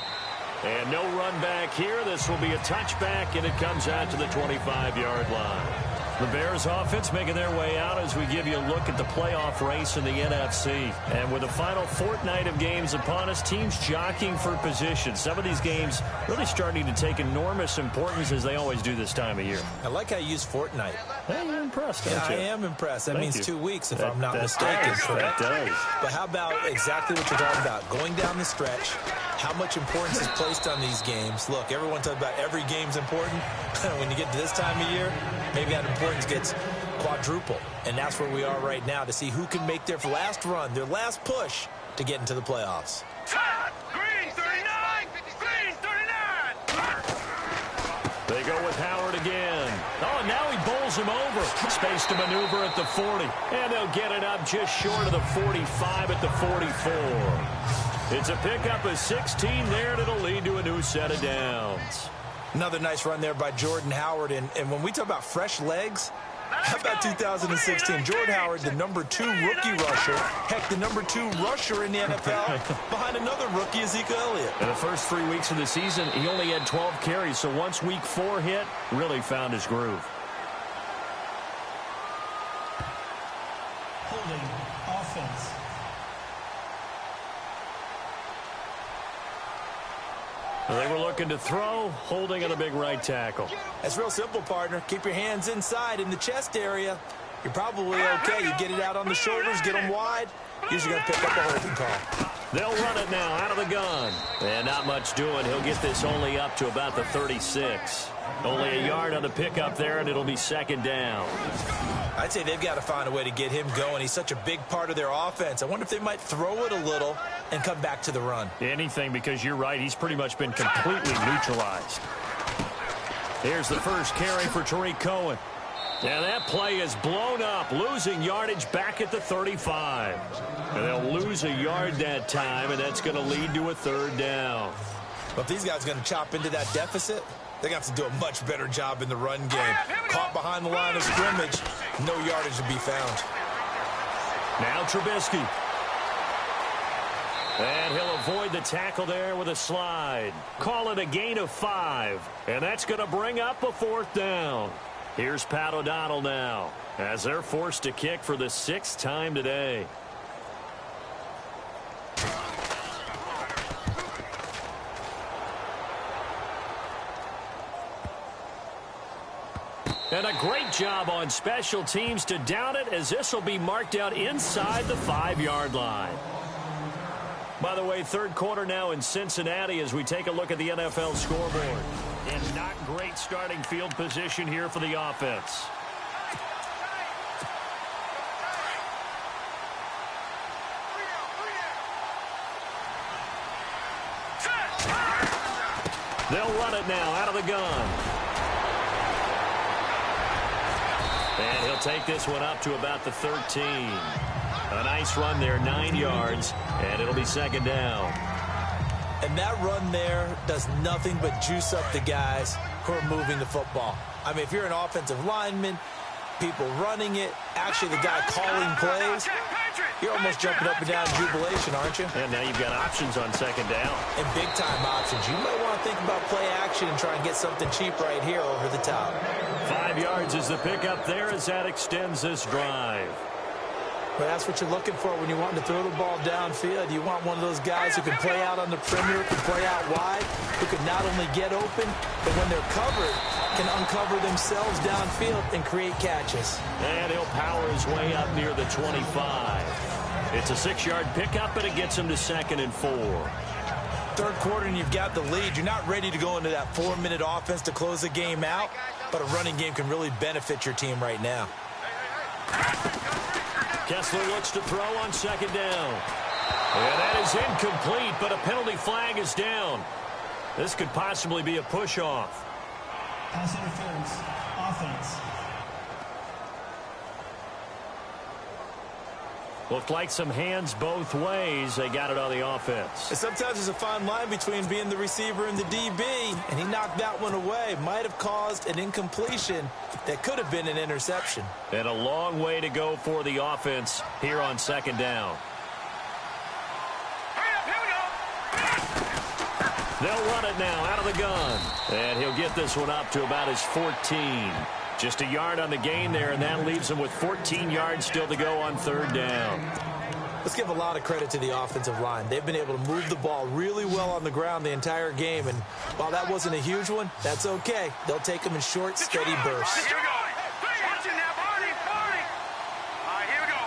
Speaker 2: And no run back here. This will be a touchback, and it comes out to the 25-yard line. The Bears offense making their way out as we give you a look at the playoff race in the NFC. And with the final fortnight of games upon us, teams jockeying for position. Some of these games really starting to take enormous importance as they always do this time of year.
Speaker 3: I like how you use fortnight.
Speaker 2: Hey, you're impressed, aren't you?
Speaker 3: I am impressed. That means 2 weeks, if I'm not
Speaker 2: that
Speaker 3: mistaken.
Speaker 2: Does, that does.
Speaker 3: But how about exactly what you're talking about? Going down the stretch, how much importance is placed on these games. Look, everyone talks about every game's important. When you get to this time of year, maybe that importance gets quadruple. And that's where we are right now to see who can make their last run, their last push to get into the playoffs.
Speaker 5: Green 39! Green 39!
Speaker 2: They go with Howard again. Oh, and now he bowls him over. Space to maneuver at the 40. And they'll get it up just short of the 45 at the 44. It's a pickup of 16 there, and it'll lead to a new set of downs.
Speaker 3: Another nice run there by Jordan Howard. And when we talk about fresh legs, how about 2016? Jordan Howard, the number 2 rookie rusher. Heck, the number 2 rusher in the NFL behind another rookie, Ezekiel Elliott.
Speaker 2: In the first 3 weeks of the season, he only had 12 carries. So once week 4 hit, really found his groove.
Speaker 4: Holding offense.
Speaker 2: They were looking to throw, holding on the big right tackle.
Speaker 3: That's real simple, partner. Keep your hands inside in the chest area. You're probably okay. You get it out on the shoulders, get them wide. Usually going to pick up a holding call.
Speaker 2: They'll run it now out of the gun. And not much doing. He'll get this only up to about the 36. Only a yard on the pickup there, and it'll be second down.
Speaker 3: I'd say they've got to find a way to get him going. He's such a big part of their offense. I wonder if they might throw it a little and come back to the run.
Speaker 2: Anything, because you're right. He's pretty much been completely neutralized. Here's the first carry for Tariq Cohen. And that play is blown up, losing yardage back at the 35. And they'll lose a yard that time, and that's going to lead to a third down.
Speaker 3: But if these guys are going to chop into that deficit, they're going to have to do a much better job in the run game. Caught behind the line of scrimmage, no yardage to be found.
Speaker 2: Now Trubisky. And he'll avoid the tackle there with a slide. Call it a gain of 5. And that's going to bring up a fourth down. Here's Pat O'Donnell now, as they're forced to kick for the 6th time today. And a great job on special teams to down it, as this will be marked out inside the 5-yard line. By the way, third quarter now in Cincinnati as we take a look at the NFL scoreboard. And not great starting field position here for the offense. They'll run it now out of the gun. And he'll take this one up to about the 13. A nice run there, 9 yards, and it'll be second down.
Speaker 3: And that run there does nothing but juice up the guys who are moving the football. I mean, if you're an offensive lineman, people running it, actually the guy calling plays, you're almost jumping up and down in jubilation, aren't you?
Speaker 2: And now you've got options on second down.
Speaker 3: And big-time options. You might want to think about play action and try and get something cheap right here over the top.
Speaker 2: 5 yards is the pickup there as that extends this drive.
Speaker 3: But that's what you're looking for when you want to throw the ball downfield. You want one of those guys who can play out on the perimeter, can play out wide, who can not only get open, but when they're covered, can uncover themselves downfield and create catches.
Speaker 2: And he'll power his way up near the 25. It's a 6-yard pickup, and it gets him to 2nd and 4.
Speaker 3: Third quarter, and you've got the lead. You're not ready to go into that 4-minute offense to close the game out, but a running game can really benefit your team right now.
Speaker 2: Kessler looks to throw on second down. And that is incomplete, but a penalty flag is down. This could possibly be a push-off.
Speaker 4: Pass interference. Offense.
Speaker 2: Looked like some hands both ways. They got it on the offense.
Speaker 3: And sometimes there's a fine line between being the receiver and the DB, and he knocked that one away. Might have caused an incompletion that could have been an interception.
Speaker 2: And a long way to go for the offense here on second down. They'll run it now out of the gun. And he'll get this one up to about his 14. Just a yard on the gain there, and that leaves him with 14 yards still to go on third down.
Speaker 3: Let's give a lot of credit to the offensive line. They've been able to move the ball really well on the ground the entire game, and while that wasn't a huge one, that's okay. They'll take them in short, steady bursts.
Speaker 5: Here we go. Watch it now, Barney. All right, here we go.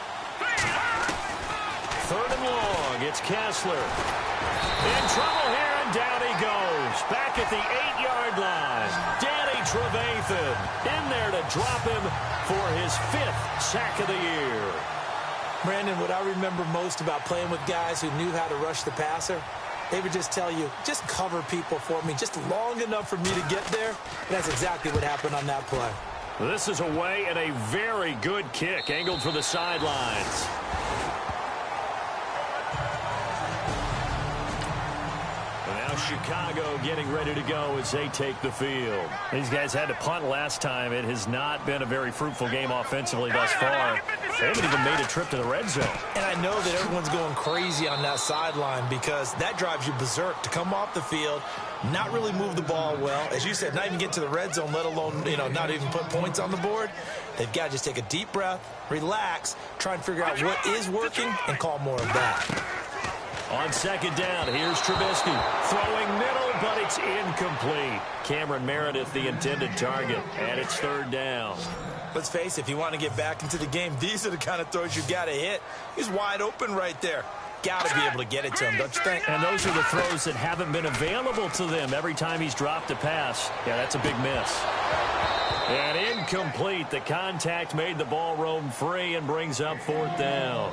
Speaker 2: Third and long. It's Kessler. In trouble here, and down he goes. Back at the 8-yard line. Danny Trevathan in there to drop him for his 5th sack of the year.
Speaker 3: Brandon, what I remember most about playing with guys who knew how to rush the passer, they would just tell you, just cover people for me, just long enough for me to get there. And that's exactly what happened on that play.
Speaker 2: This is away and a very good kick, angled for the sidelines. Chicago getting ready to go as they take the field. These guys had to punt last time. It has not been a very fruitful game offensively thus far. They haven't even made a trip to the red zone.
Speaker 3: And I know that everyone's going crazy on that sideline because that drives you berserk to come off the field, not really move the ball well. As you said, not even get to the red zone, let alone, not even put points on the board. They've got to just take a deep breath, relax, try and figure out what is working, and call more of that.
Speaker 2: On second down, here's Trubisky. Throwing middle, but it's incomplete. Cameron Meredith, the intended target, and it's third down.
Speaker 3: Let's face it, if you want to get back into the game, these are the kind of throws you got to hit. He's wide open right there. Got to be able to get it to him, don't you think?
Speaker 2: And those are the throws that haven't been available to them every time he's dropped a pass. Yeah, that's a big miss. And incomplete. The contact made the ball roam free and brings up fourth down.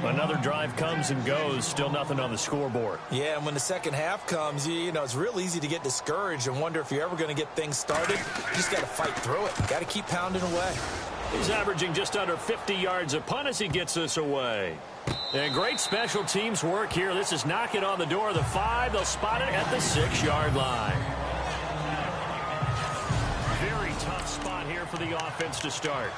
Speaker 2: Another drive comes and goes. Still nothing on the scoreboard.
Speaker 3: Yeah, and when the second half comes, it's real easy to get discouraged and wonder if you're ever going to get things started. You just got to fight through it. Got to keep pounding away.
Speaker 2: He's averaging just under 50 yards a punt as he gets this away. And great special teams work here. This is knocking on the door of the 5. They'll spot it at the 6-yard line. Very tough spot here for the offense to start.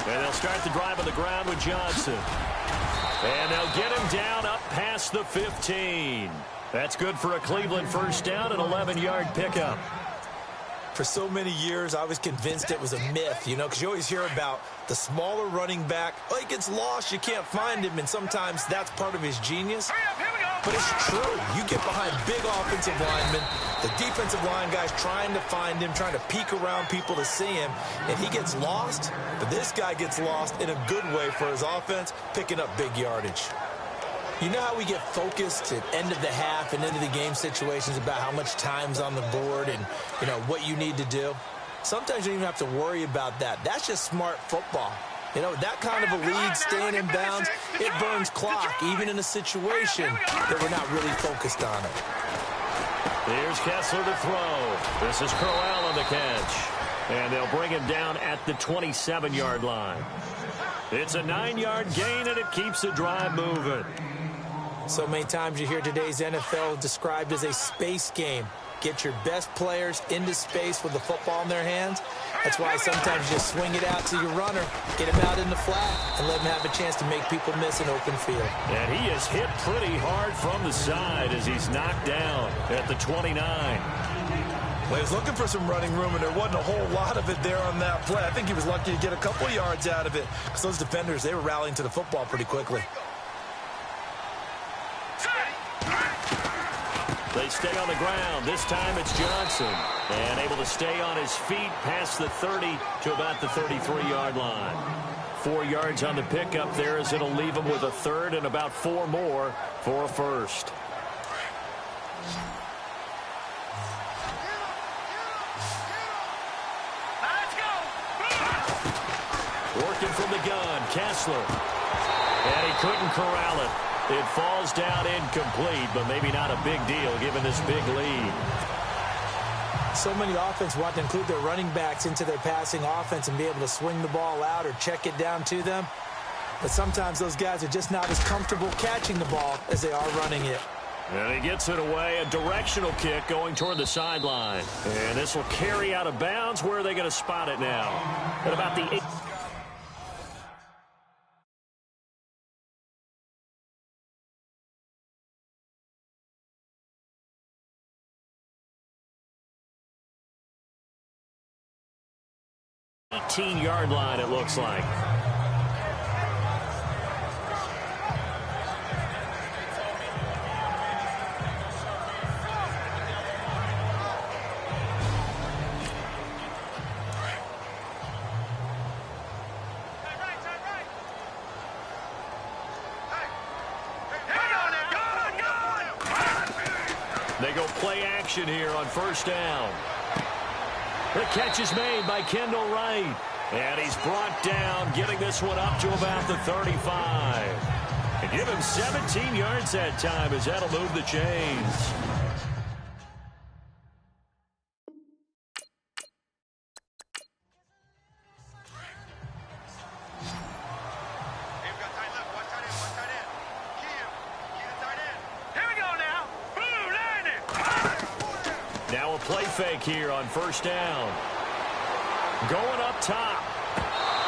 Speaker 2: And they'll start the drive on the ground with Johnson. And they'll get him down up past the 15. That's good for a Cleveland first down, an 11-yard pickup.
Speaker 3: For so many years, I was convinced it was a myth, because you always hear about the smaller running back. Oh, he gets lost, you can't find him, and sometimes that's part of his genius. But it's true. You get behind big offensive linemen, the defensive line guys trying to find him, trying to peek around people to see him, and he gets lost. But this guy gets lost in a good way for his offense, picking up big yardage. You know how we get focused at end of the half and end of the game situations about how much time's on the board and, what you need to do? Sometimes you don't even have to worry about that. That's just smart football. That kind of a lead, staying in bounds, it burns clock, even in a situation that we're not really focused on it.
Speaker 2: Here's Kessler to throw. This is Crowell on the catch. And they'll bring him down at the 27-yard line. It's a 9-yard gain, and it keeps the drive moving.
Speaker 3: So many times you hear today's NFL described as a space game. Get your best players into space with the football in their hands. That's why sometimes you just swing it out to your runner, get him out in the flat, and let him have a chance to make people miss an open field.
Speaker 2: And he is hit pretty hard from the side as he's knocked down at the 29.
Speaker 3: Well, he was looking for some running room, and there wasn't a whole lot of it there on that play. I think he was lucky to get a couple yards out of it because those defenders, they were rallying to the football pretty quickly.
Speaker 2: They stay on the ground. This time it's Johnson. And able to stay on his feet past the 30 to about the 33-yard line. 4 yards on the pickup there as it'll leave him with a third and about 4 more for a first. Working from the gun, Kessler. And he couldn't corral it. It falls down incomplete, but maybe not a big deal given this big lead.
Speaker 3: So many offense want to include their running backs into their passing offense and be able to swing the ball out or check it down to them. But sometimes those guys are just not as comfortable catching the ball as they are running it.
Speaker 2: And he gets it away, a directional kick going toward the sideline. And this will carry out of bounds. Where are they going to spot it now? At about the 8. Yard line, it looks like. They go play action here on first down. The catch is made by Kendall Wright. And he's brought down, getting this one up to about the 35. And give him 17 yards that time, as that'll move the chains. Now a play fake here on first down. Going up top.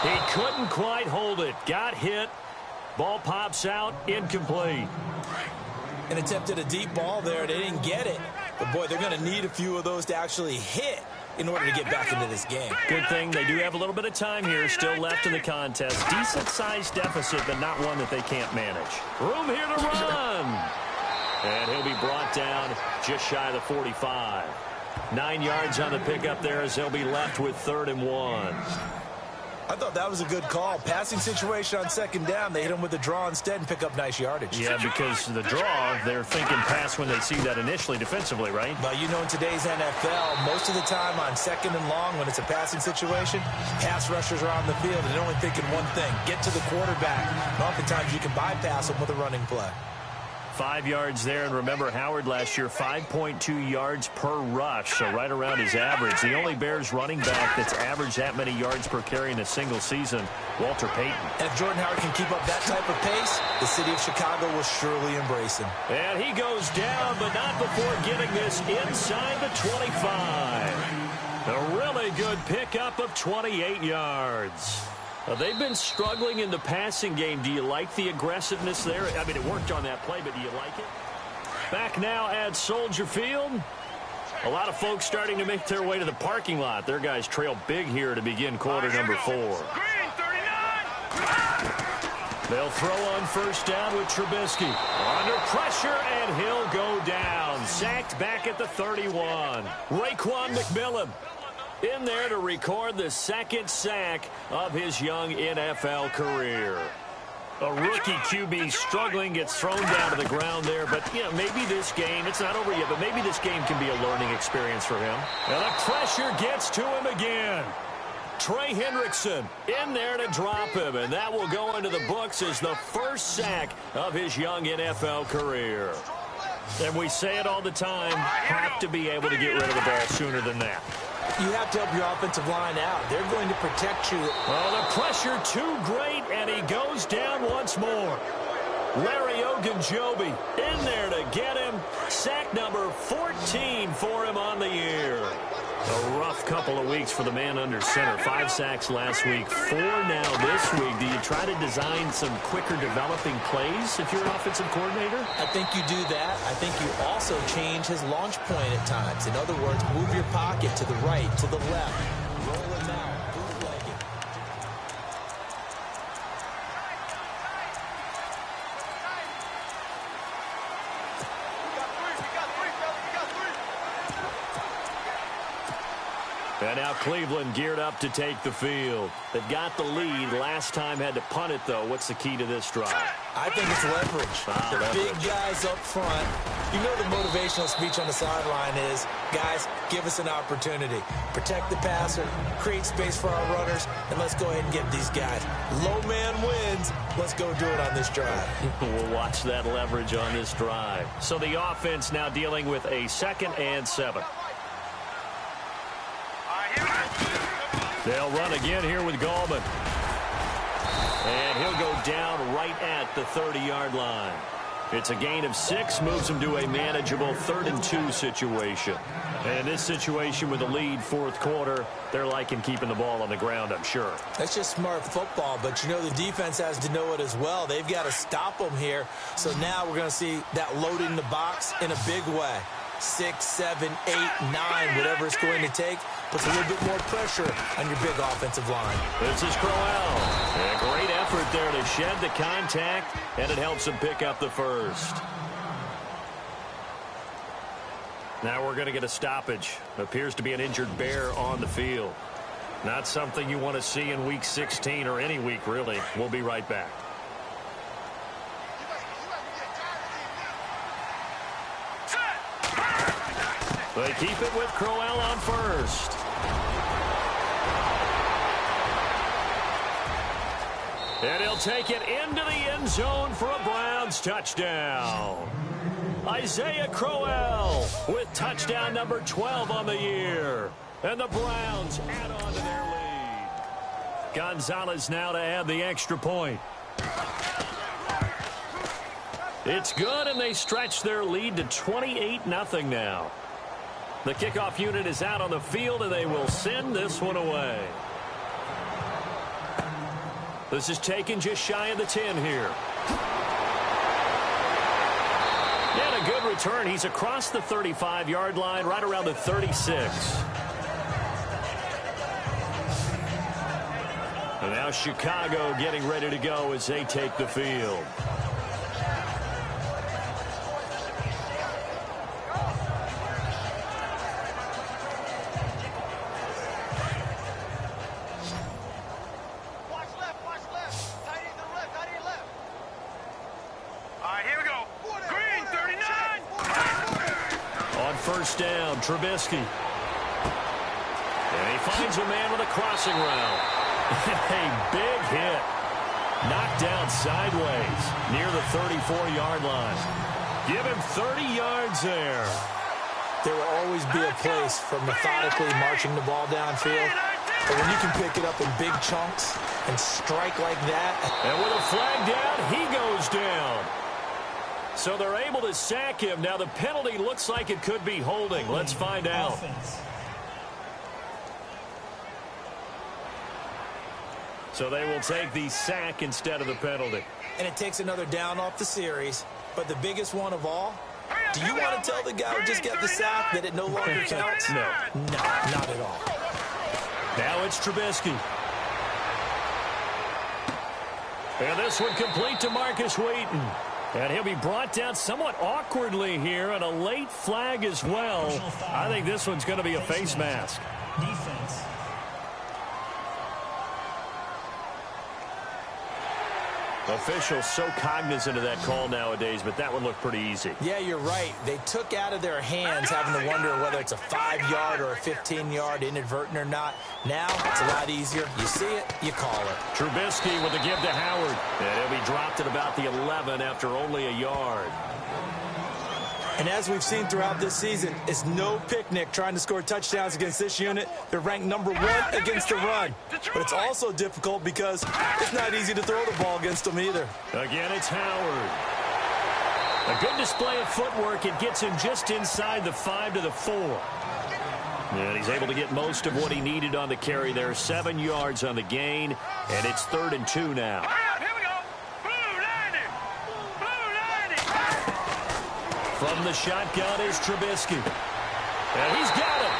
Speaker 2: He couldn't quite hold it. Got hit. Ball pops out. Incomplete.
Speaker 3: And attempted a deep ball there. They didn't get it. But, boy, they're going to need a few of those to actually hit in order to get back into this game.
Speaker 2: Good thing they do have a little bit of time here still left in the contest. Decent-sized deficit, but not one that they can't manage. Room here to run. And he'll be brought down just shy of the 45. 9 yards on the pickup there as they'll be left with 3rd and 1.
Speaker 3: I thought that was a good call. Passing situation on second down. They hit him with the draw instead and pick up nice yardage.
Speaker 2: Yeah, because the draw, they're thinking pass when they see that initially defensively, right?
Speaker 3: But you know, in today's NFL, most of the time on second and long when it's a passing situation, pass rushers are on the field and they're only thinking one thing, get to the quarterback. And oftentimes you can bypass them with a running play.
Speaker 2: 5 yards there, and remember Howard last year, 5.2 yards per rush, so right around his average. The only Bears running back that's averaged that many yards per carry in a single season, Walter Payton.
Speaker 3: And if Jordan Howard can keep up that type of pace, the city of Chicago will surely embrace him.
Speaker 2: And he goes down, but not before getting this inside the 25. A really good pickup of 28 yards. They've been struggling in the passing game. Do you like the aggressiveness there? I mean, it worked on that play, but do you like it? Back now at Soldier Field. A lot of folks starting to make their way to the parking lot. Their guys trail big here to begin quarter number 4. They'll throw on first down with Trubisky. Under pressure, and he'll go down. Sacked back at the 31. Raekwon McMillan in there to record the 2nd sack of his young NFL career. A rookie QB struggling, gets thrown down to the ground there. But, you know, maybe this game, it's not over yet, but maybe this game can be a learning experience for him. And the pressure gets to him again. Trey Hendrickson in there to drop him, and that will go into the books as the 1st sack of his young NFL career. And we say it all the time, have to be able to get rid of the ball sooner than that.
Speaker 3: You have to help your offensive line out. They're going to protect you.
Speaker 2: Oh, the pressure too great, and he goes down once more. Larry Ogunjobi in there to get him. Sack number 14 for him on the year. A rough couple of weeks for the man under center. 5 sacks last week, 4 now this week. Do you try to design some quicker developing plays if you're an offensive coordinator?
Speaker 3: I think you do that. I think you also change his launch point at times. In other words, move your pocket to the right, to the left. Roll him out. Bootleg it.
Speaker 2: And now Cleveland geared up to take the field. They've got the lead. Last time had to punt it, though. What's the key to this drive?
Speaker 3: I think it's leverage. The big guys up front. You know the motivational speech on the sideline is, guys, give us an opportunity. Protect the passer, create space for our runners, and let's go ahead and get these guys. Low man wins. Let's go do it on this drive.
Speaker 2: We'll watch that leverage on this drive. So the offense now dealing with a 2nd and 7. They'll run again here with Gallman. And he'll go down right at the 30-yard line. It's a gain of 6, moves him to a manageable 3rd and 2 situation. And in this situation with the lead 4th quarter, they're liking keeping the ball on the ground, I'm sure.
Speaker 3: That's just smart football, but you know the defense has to know it as well. They've got to stop them here. So now we're going to see that loading the box in a big way. 6, 7, 8, 9, whatever it's going to take, puts a little bit more pressure on your big offensive line.
Speaker 2: This is Crowell. A great effort there to shed the contact, and it helps him pick up the 1st. Now we're going to get a stoppage. Appears to be an injured Bear on the field. Not something you want to see in Week 16 or any week, really. We'll be right back. They keep it with Crowell on 1st. And he'll take it into the end zone for a Browns touchdown. Isaiah Crowell with touchdown number 12 on the year. And the Browns add on to their lead. Gonzalez now to add the extra point. It's good, and they stretch their lead to 28-0 now. The kickoff unit is out on the field, and they will send this one away. This is taken just shy of the 10 here. And a good return. He's across the 35-yard line, right around the 36. And now Chicago getting ready to go as they take the field. Down, Trubisky. And he finds a man with a crossing route. A big hit. Knocked down sideways near the 34-yard line. Give him 30 yards there.
Speaker 3: There will always be a place for methodically marching the ball downfield. But when you can pick it up in big chunks and strike like that.
Speaker 2: And with a flag down, he goes down. So they're able to sack him. Now the penalty looks like it could be holding. Let's find out. So they will take the sack instead of the penalty.
Speaker 3: And it takes another down off the series. But the biggest one of all, do you want to tell the guy who just got the sack that it no longer counts?
Speaker 2: No.
Speaker 3: No, not at all.
Speaker 2: Now it's Trubisky. And this one complete to Marcus Wheaton. And he'll be brought down somewhat awkwardly here, and a late flag as well. I think this one's going to be a face mask.
Speaker 4: Defense.
Speaker 2: Officials so cognizant of that call nowadays, but that one looked pretty easy.
Speaker 3: Yeah, you're right. They took out of their hands having to wonder whether it's a 5-yard or a 15-yard inadvertent or not. Now it's a lot easier. You see it, you call it.
Speaker 2: Trubisky with the give to Howard. And he'll be dropped at about the 11 after only a yard.
Speaker 3: And as we've seen throughout this season, it's no picnic trying to score touchdowns against this unit. They're ranked number 1 against the run. But it's also difficult because it's not easy to throw the ball against them either.
Speaker 2: Again, it's Howard. A good display of footwork. It gets him just inside the 5 to the 4. And he's able to get most of what he needed on the carry there. 7 yards on the gain, and it's 3rd and 2 now. From the shotgun is Trubisky. And he's got it.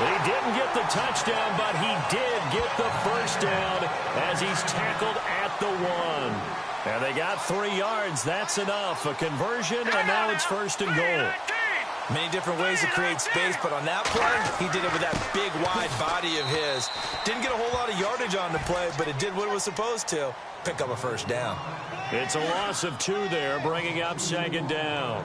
Speaker 2: He didn't get the touchdown, but he did get the first down as he's tackled at the 1. And they got 3 yards. That's enough. A conversion, and now it's 1st and goal.
Speaker 3: Many different ways to create space, but on that play, he did it with that big, wide body of his. Didn't get a whole lot of yardage on the play, but it did what it was supposed to. Pick up a first down.
Speaker 2: It's a loss of 2 there, bringing up 2nd down.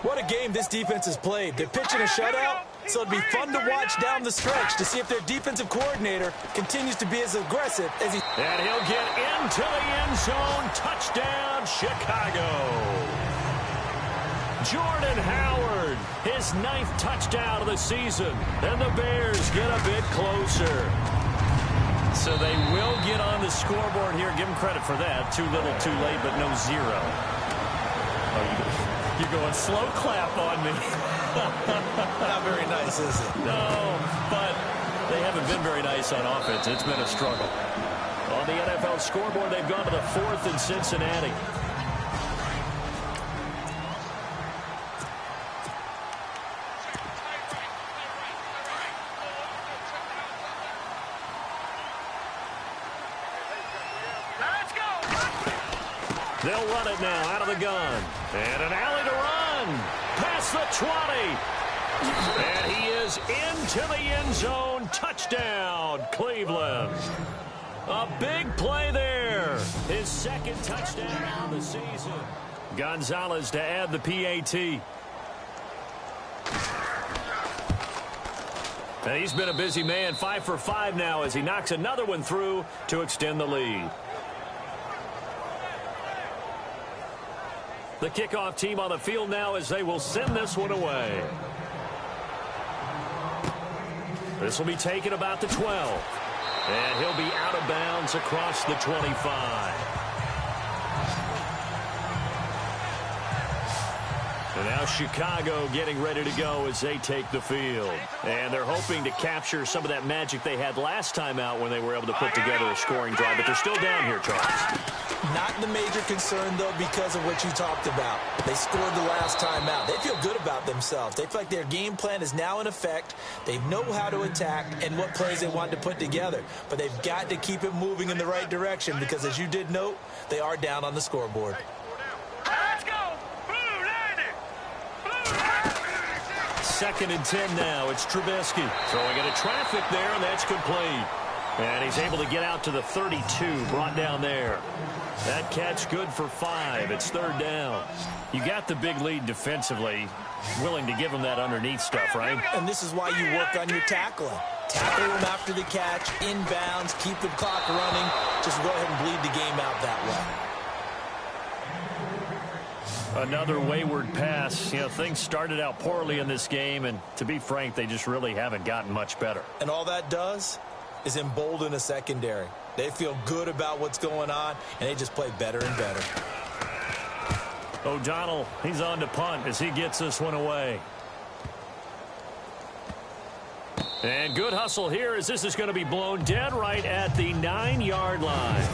Speaker 3: What a game this defense has played. They're pitching a shutout, so it'd be fun to watch down the stretch to see if their defensive coordinator continues to be as aggressive as he...
Speaker 2: And he'll get into the end zone. Touchdown, Chicago. Jordan Howard, his 9th touchdown of the season. And the Bears get a bit closer. So they will get on the scoreboard here. Give them credit for that. Too little, too late, but no 0. Oh, you're going slow clap on me.
Speaker 3: Not very nice, is it?
Speaker 2: No, but they haven't been very nice on offense. It's been a struggle. On the NFL scoreboard, they've gone to the 4th in Cincinnati. They'll run it now out of the gun. And an alley to run. Past the 20. And he is into the end zone. Touchdown, Cleveland. A big play there. His 2nd touchdown on the season. Gonzalez to add the PAT. And he's been a busy man. 5 for 5 now as he knocks another one through to extend the lead. The kickoff team on the field now as they will send this one away. This will be taken about the 12. And he'll be out of bounds across the 25. And now Chicago getting ready to go as they take the field. And they're hoping to capture some of that magic they had last time out when they were able to put together a scoring drive. But they're still down here, Charles.
Speaker 3: Not the major concern, though, because of what you talked about. They scored the last time out. They feel good about themselves. They feel like their game plan is now in effect. They know how to attack and what plays they want to put together. But they've got to keep it moving in the right direction because, as you did note, they are down on the scoreboard.
Speaker 5: Let's go! Blue 90!
Speaker 2: 2nd and 10 now. It's Trubisky throwing into traffic there, and that's complete. And he's able to get out to the 32, brought down there. That catch good for 5. It's 3rd down. You got the big lead defensively. Willing to give him that underneath stuff, right?
Speaker 3: And this is why you work on your tackling. Tackle him after the catch, inbounds, keep the clock running. Just go ahead and bleed the game out that way.
Speaker 2: Another wayward pass. You know, things started out poorly in this game, and to be frank, they just really haven't gotten much better.
Speaker 3: And all that does is embolden a secondary. They feel good about what's going on, and they just play better and better.
Speaker 2: O'Donnell, he's on to punt as he gets this one away. And good hustle here as this is going to be blown dead right at the 9-yard line.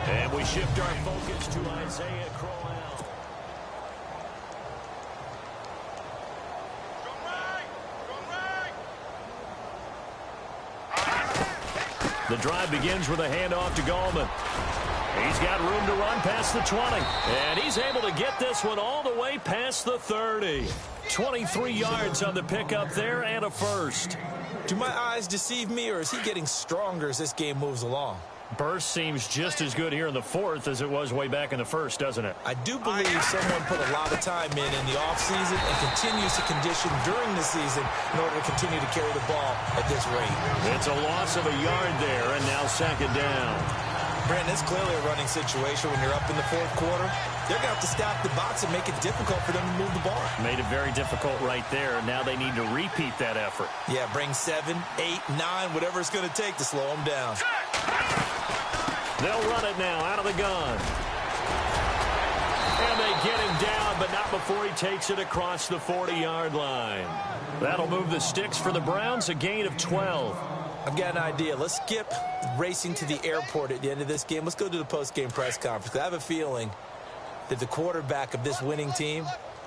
Speaker 2: And we shift our focus to Isaiah Crowell. The drive begins with a handoff to Gallman. He's got room to run past the 20. And he's able to get this one all the way past the 30. 23 yards on the pickup there and a first.
Speaker 3: Do my eyes deceive me, or is he getting stronger as this game moves along?
Speaker 2: Burst seems just as good here in the 4th as it was way back in the 1st, doesn't it?
Speaker 3: I do believe someone put a lot of time in the offseason and continues to condition during the season in order to continue to carry the ball at this rate.
Speaker 2: It's a loss of a yard there, and now 2nd down.
Speaker 3: Brandon, it's clearly a running situation when you're up in the 4th quarter. They're going to have to stack the box and make it difficult for them to move the ball.
Speaker 2: Made it very difficult right there. Now they need to repeat that effort.
Speaker 3: Yeah, bring 7, 8, 9, whatever it's going to take to slow them down.
Speaker 2: They'll run it now out of the gun. And they get him down, but not before he takes it across the 40-yard line. That'll move the sticks for the Browns, a gain of 12.
Speaker 3: I've got an idea. Let's skip racing to the airport at the end of this game. Let's go to the post-game press conference. I have a feeling that the quarterback of this winning team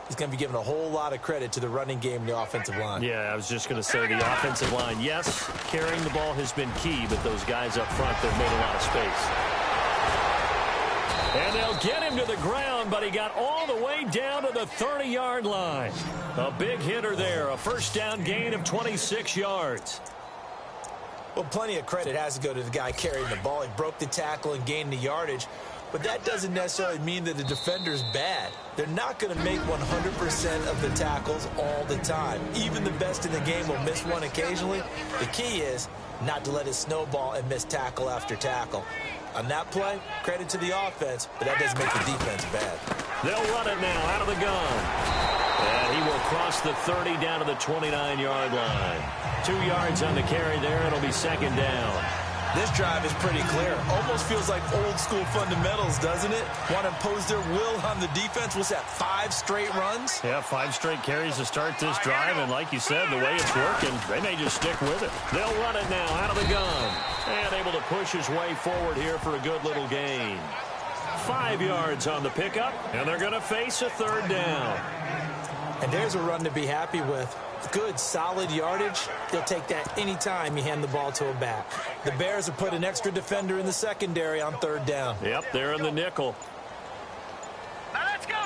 Speaker 3: is going to be given a whole lot of credit to the running game and the offensive line.
Speaker 2: Yeah, I was just going to say the offensive line. Yes, carrying the ball has been key, but those guys up front, they've made a lot of space. And they'll get him to the ground, but he got all the way down to the 30-yard line. A big hitter there, a first down gain of 26 yards.
Speaker 3: Well, plenty of credit has to go to the guy carrying the ball. He broke the tackle and gained the yardage. But that doesn't necessarily mean that the defender's bad. They're not going to make 100% of the tackles all the time. Even the best in the game will miss one occasionally. The key is not to let it snowball and miss tackle after tackle. On that play, credit to the offense, but that doesn't make the defense bad.
Speaker 2: They'll run it now out of the gun. And he will cross the 30 down to the 29-yard line. 2 yards on the carry there. It'll be second down.
Speaker 3: This drive is pretty clear. Almost feels like old-school fundamentals, doesn't it? Want to impose their will on the defense. Was that 5 straight runs?
Speaker 2: Yeah, 5 straight carries to start this drive, and like you said, the way it's working, they may just stick with it. They'll run it now out of the gun. And able to push his way forward here for a good little gain. 5 yards on the pickup, and they're going to face a third down.
Speaker 3: And there's a run to be happy with. Good, solid yardage. They'll take that anytime you hand the ball to a back. The Bears have put an extra defender in the secondary on third down.
Speaker 2: Yep, they're in the nickel.
Speaker 5: Now let's go.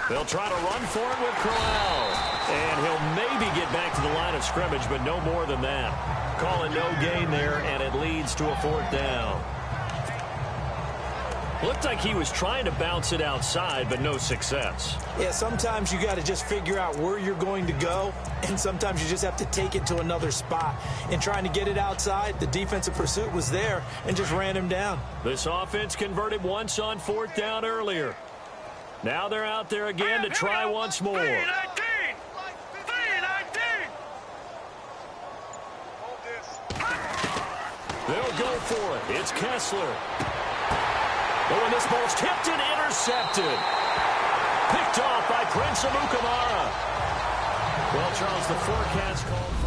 Speaker 2: They'll try to run for it with Crowell. And he'll maybe get back to the line of scrimmage, but no more than that. Calling no gain there, and it leads to a fourth down. Looked like he was trying to bounce it outside, but no success.
Speaker 3: Yeah, sometimes you got to just figure out where you're going to go, and sometimes you just have to take it to another spot. In trying to get it outside, the defensive pursuit was there and just ran him down.
Speaker 2: This offense converted once on fourth down earlier. Now they're out there again to try once more.
Speaker 5: 3-19.
Speaker 2: They'll go for it. It's Kessler. Oh, and this ball's tipped and intercepted. Picked off by Prince Amukamara. Well, Charles, the forecast called for